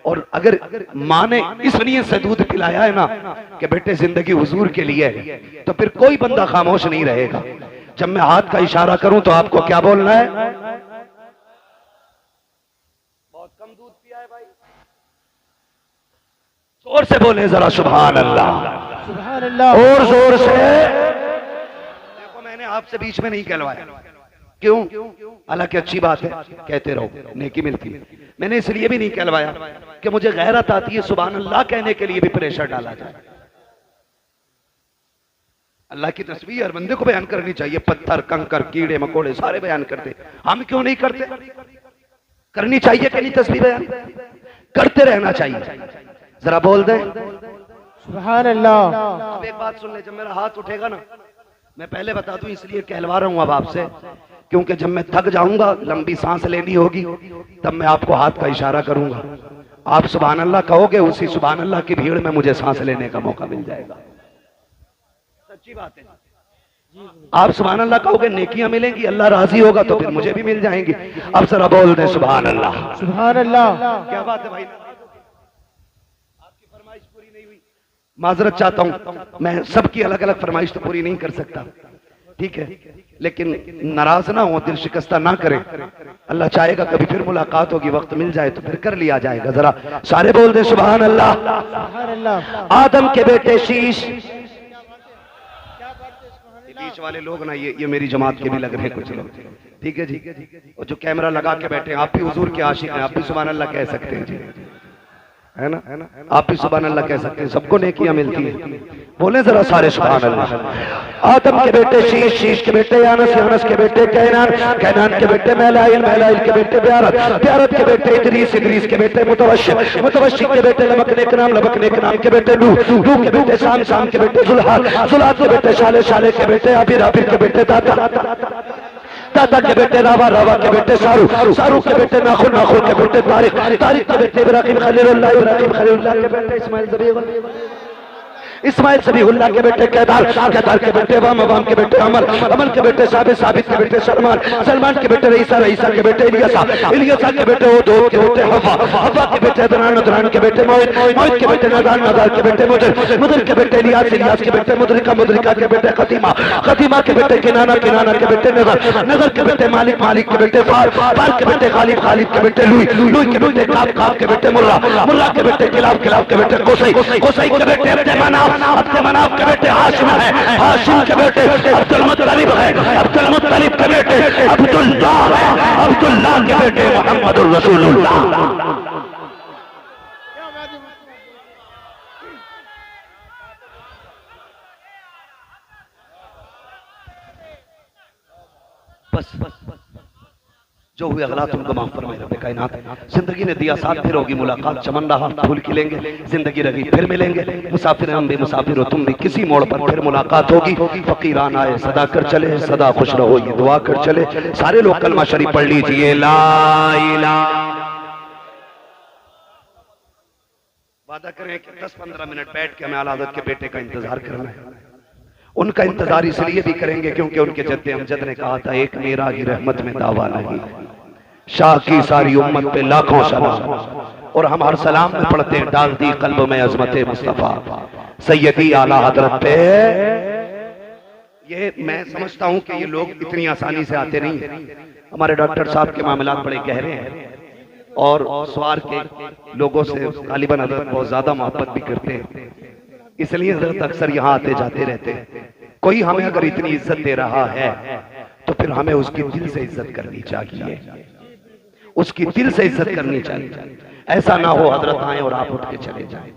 और अगर माँ ने इस नीयत से दूध पिलाया है ना कि बेटे जिंदगी हुजूर के लिए है, तो फिर कोई बंदा खामोश नहीं रहेगा। जब मैं हाथ का इशारा करूं तो आपको क्या बोलना है? बहुत कम दूध पिया है भाई, जोर से बोले जरा सुभान अल्लाह, सुभान अल्लाह, और जोर से। देखो मैंने आपसे बीच में नहीं कहलवाया, क्यों? हालांकि अच्छी बात है, कहते रहो, नेकी मिलती है। मैंने इसलिए भी नहीं कहलवाया कि मुझे गैरत आती है सुभान अल्लाह कहने के लिए भी प्रेशर डाला जाए। अल्लाह की तस्बीह हर बंदे को बयान करनी चाहिए, पत्थर कंकर कीड़े मकोड़े सारे बयान करते, हम क्यों नहीं करते? करनी चाहिए कि नहीं? तस्बीह बयान करते रहना चाहिए। जरा बोल दें सुभान अल्लाह। अब एक बात सुन ले, जब मेरा हाथ उठेगा ना, मैं पहले बता दूं इसलिए कहलवा रहा हूं अब आपसे, क्योंकि जब मैं थक जाऊंगा, लंबी सांस लेनी होगी, तब मैं आपको हाथ का इशारा करूंगा। आप सुभान अल्लाह कहोगे, उसी सुभान अल्लाह की भीड़ में मुझे सांस लेने का मौका मिल जाएगा। सच्ची बात है। आप सुभान अल्लाह कहोगे, नेकियां मिलेंगी, अल्लाह राजी होगा तो फिर मुझे भी मिल जाएंगी। अब जरा बोल दे सुभान अल्लाह, सुभान अल्लाह। क्या बात है भाई, आपकी फरमाइश पूरी नहीं हुई, माजरत चाहता हूं, मैं सबकी अलग अलग फरमाइश तो पूरी नहीं कर सकता, ठीक है, लेकिन नाराज ना हो, दिल शिकस्ता ना करें। अल्लाह चाहेगा कभी फिर मुलाकात होगी, वक्त मिल जाए तो फिर कर लिया जाएगा। जरा सारे बोल दे सुभान अल्लाह। सुभान अल्लाह। आदम के बेटे शीश, बीच वाले लोग ना ये मेरी जमात के भी लग रहे हैं कुछ लोग, ठीक है जी। और जो कैमरा लगा के बैठे हैं, आप भी हुजूर के आशिक हैं, आप भी सुभान अल्लाह कह सकते हैं जी, है ना? आप भी सुभान अल्लाह कह सकते हैं, सबको नेकियां मिलती है। बोले जरा सारे सुभान अल्लाह। आदम के बेटे शीश, शीश के बेटे यानस, यानस के बेटे कैनान, कैनान के बेटे मैलाइल, मैलाइल के बेटे ब्यारत, ब्यारत के बेटे इदरीस, इदरीस के बेटे मुतवश्शिर, मुतवश्शिर के बेटे लबकने के नाम, लबकने के नाम के बेटे नूह, नूह के बेटे शाम, शाम के बेटे जुल्हाल, जुल्हाल के बेटे शाले, शाले के बेटे आबिर, आबिर के बेटे दाता, दादा के बेटे रावा, रावा के बेटे सारू, सारू के बेटे नाखुन, नाखुन के बेटे तारिक, तारिक के बेटे इब्राहिम खलीलुल्लाह, इब्राहिम खलीलुल्लाह के बेटे इस्माइल ज़बीहुल्लाह, इस्माइल सबीहुल्लाह के बेटे केदार, केदार के बेटे वाम के बेटे अमल, अमल के बेटे साबित, साबित के बेटे सलमान, सलमान के बेटे रईसा, रईसा के बेटे इलियासा, इलियासा के बेटे उदूद के बेटे हवा, हवा के बेटे अदनान, अदनान के बेटे मोहित, मोहित के बेटे नदान, नदान के बेटे मुदर, मुदर के बेटे इलियास, इलियास के बेटे मुदरिका, मुदरिका के बेटे खतीमा, खतीमा के बेटे किनाना, किनाना के बेटे नजर, नजर के बेटे मालिक, मालिक के बेटे फार, फार के बेटे खालिद, खालिद के बेटे लुई, लुई के बेटे काब, काब के बेटे मुर्रा, मुर्रा के बेटे किलाब, किलाब के बेटे कोसई, कोसई के बेटे अब्दे मनाफ, अब्दे मनाफ के बेटे हाशिम है, हाशिम के बेटे अब्दुल मुत्तलिब है, अब्दुल मुत्तलिब के बेटे अब्दुल्लाह है, अब्दुल्लाह के बेटे मुहम्मदुर रसूलुल्लाह। बस जो हुए अगलात उनको माफ फरमाए रब्बे कायनात। जिंदगी ने दिया साथ, फिर होगी मुलाकात, चमन रहा फूल खिलेंगे, जिंदगी रही फिर मिलेंगे, मुसाफिर हम भी मुसाफिर हो तुम भी, किसी मोड़ पर फिर मुलाकात होगी। फकीरान आए सदा कर चले, सदा खुश रहो ये दुआ कर चले। सारे लोग कलमा शरीफ पढ़ लीजिए, ला इलाहा। वादा करें कि 10-15 मिनट बैठ के हमें आला हज़रत के बेटे का इंतजार करना है। उनका इंतजार इसलिए भी करेंगे क्योंकि उनके जद्दे अमजद ने कहा था, एक मेरा ही रहमत में दावा नहीं, शाह की सारी उम्मत पे लाखों सलाम। और हम हर सलाम में पढ़ते हैं, डाल दी कल्ब में अजमत मुस्तफा सैयदी आला हजरत पे। ये मैं समझता हूं कि ये लोग इतनी आसानी से आते नहीं है। हमारे डॉक्टर साहब के मामलात बड़े गहरे हैं और सवार के लोगों से गालिबन हजरत बहुत ज्यादा मोहब्बत भी करते हैं, इसलिए हजरत अक्सर यहाँ आते जाते रहते हैं। कोई हमें अगर इतनी इज्जत दे रहा है तो फिर हमें उसकी दिल से इज्जत करनी चाहिए, उसकी दिल से इज्जत करनी चाहिए। ऐसा ना हो हजरत आए और आप उठ के चले जाएं।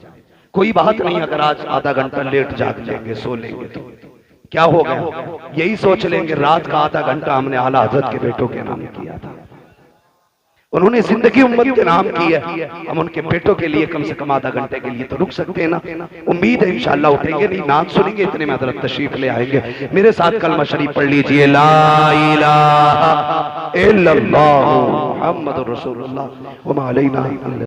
कोई बात नहीं, अगर आज आधा घंटा लेट जाग लेंगे, सो लेंगे तो क्या हो गया, यही सोच लेंगे रात का आधा घंटा हमने आला हजरत के बेटों के नाम किया था। उन्होंने जिंदगी उम्मत के नाम की है, हम उनके बेटों के लिए कम से कम आधा घंटे के लिए तो रुक सकते हैं ना। उम्मीद है इंशाअल्लाह उठेंगे, नहीं नाम सुनेंगे, इतने में हजरत तशरीफ ले आएंगे। मेरे साथ कलमा शरीफ पढ़ लीजिए, ला इलाहा इल्लल्लाह मुहम्मदुर रसूलुल्लाह व मा अलैना।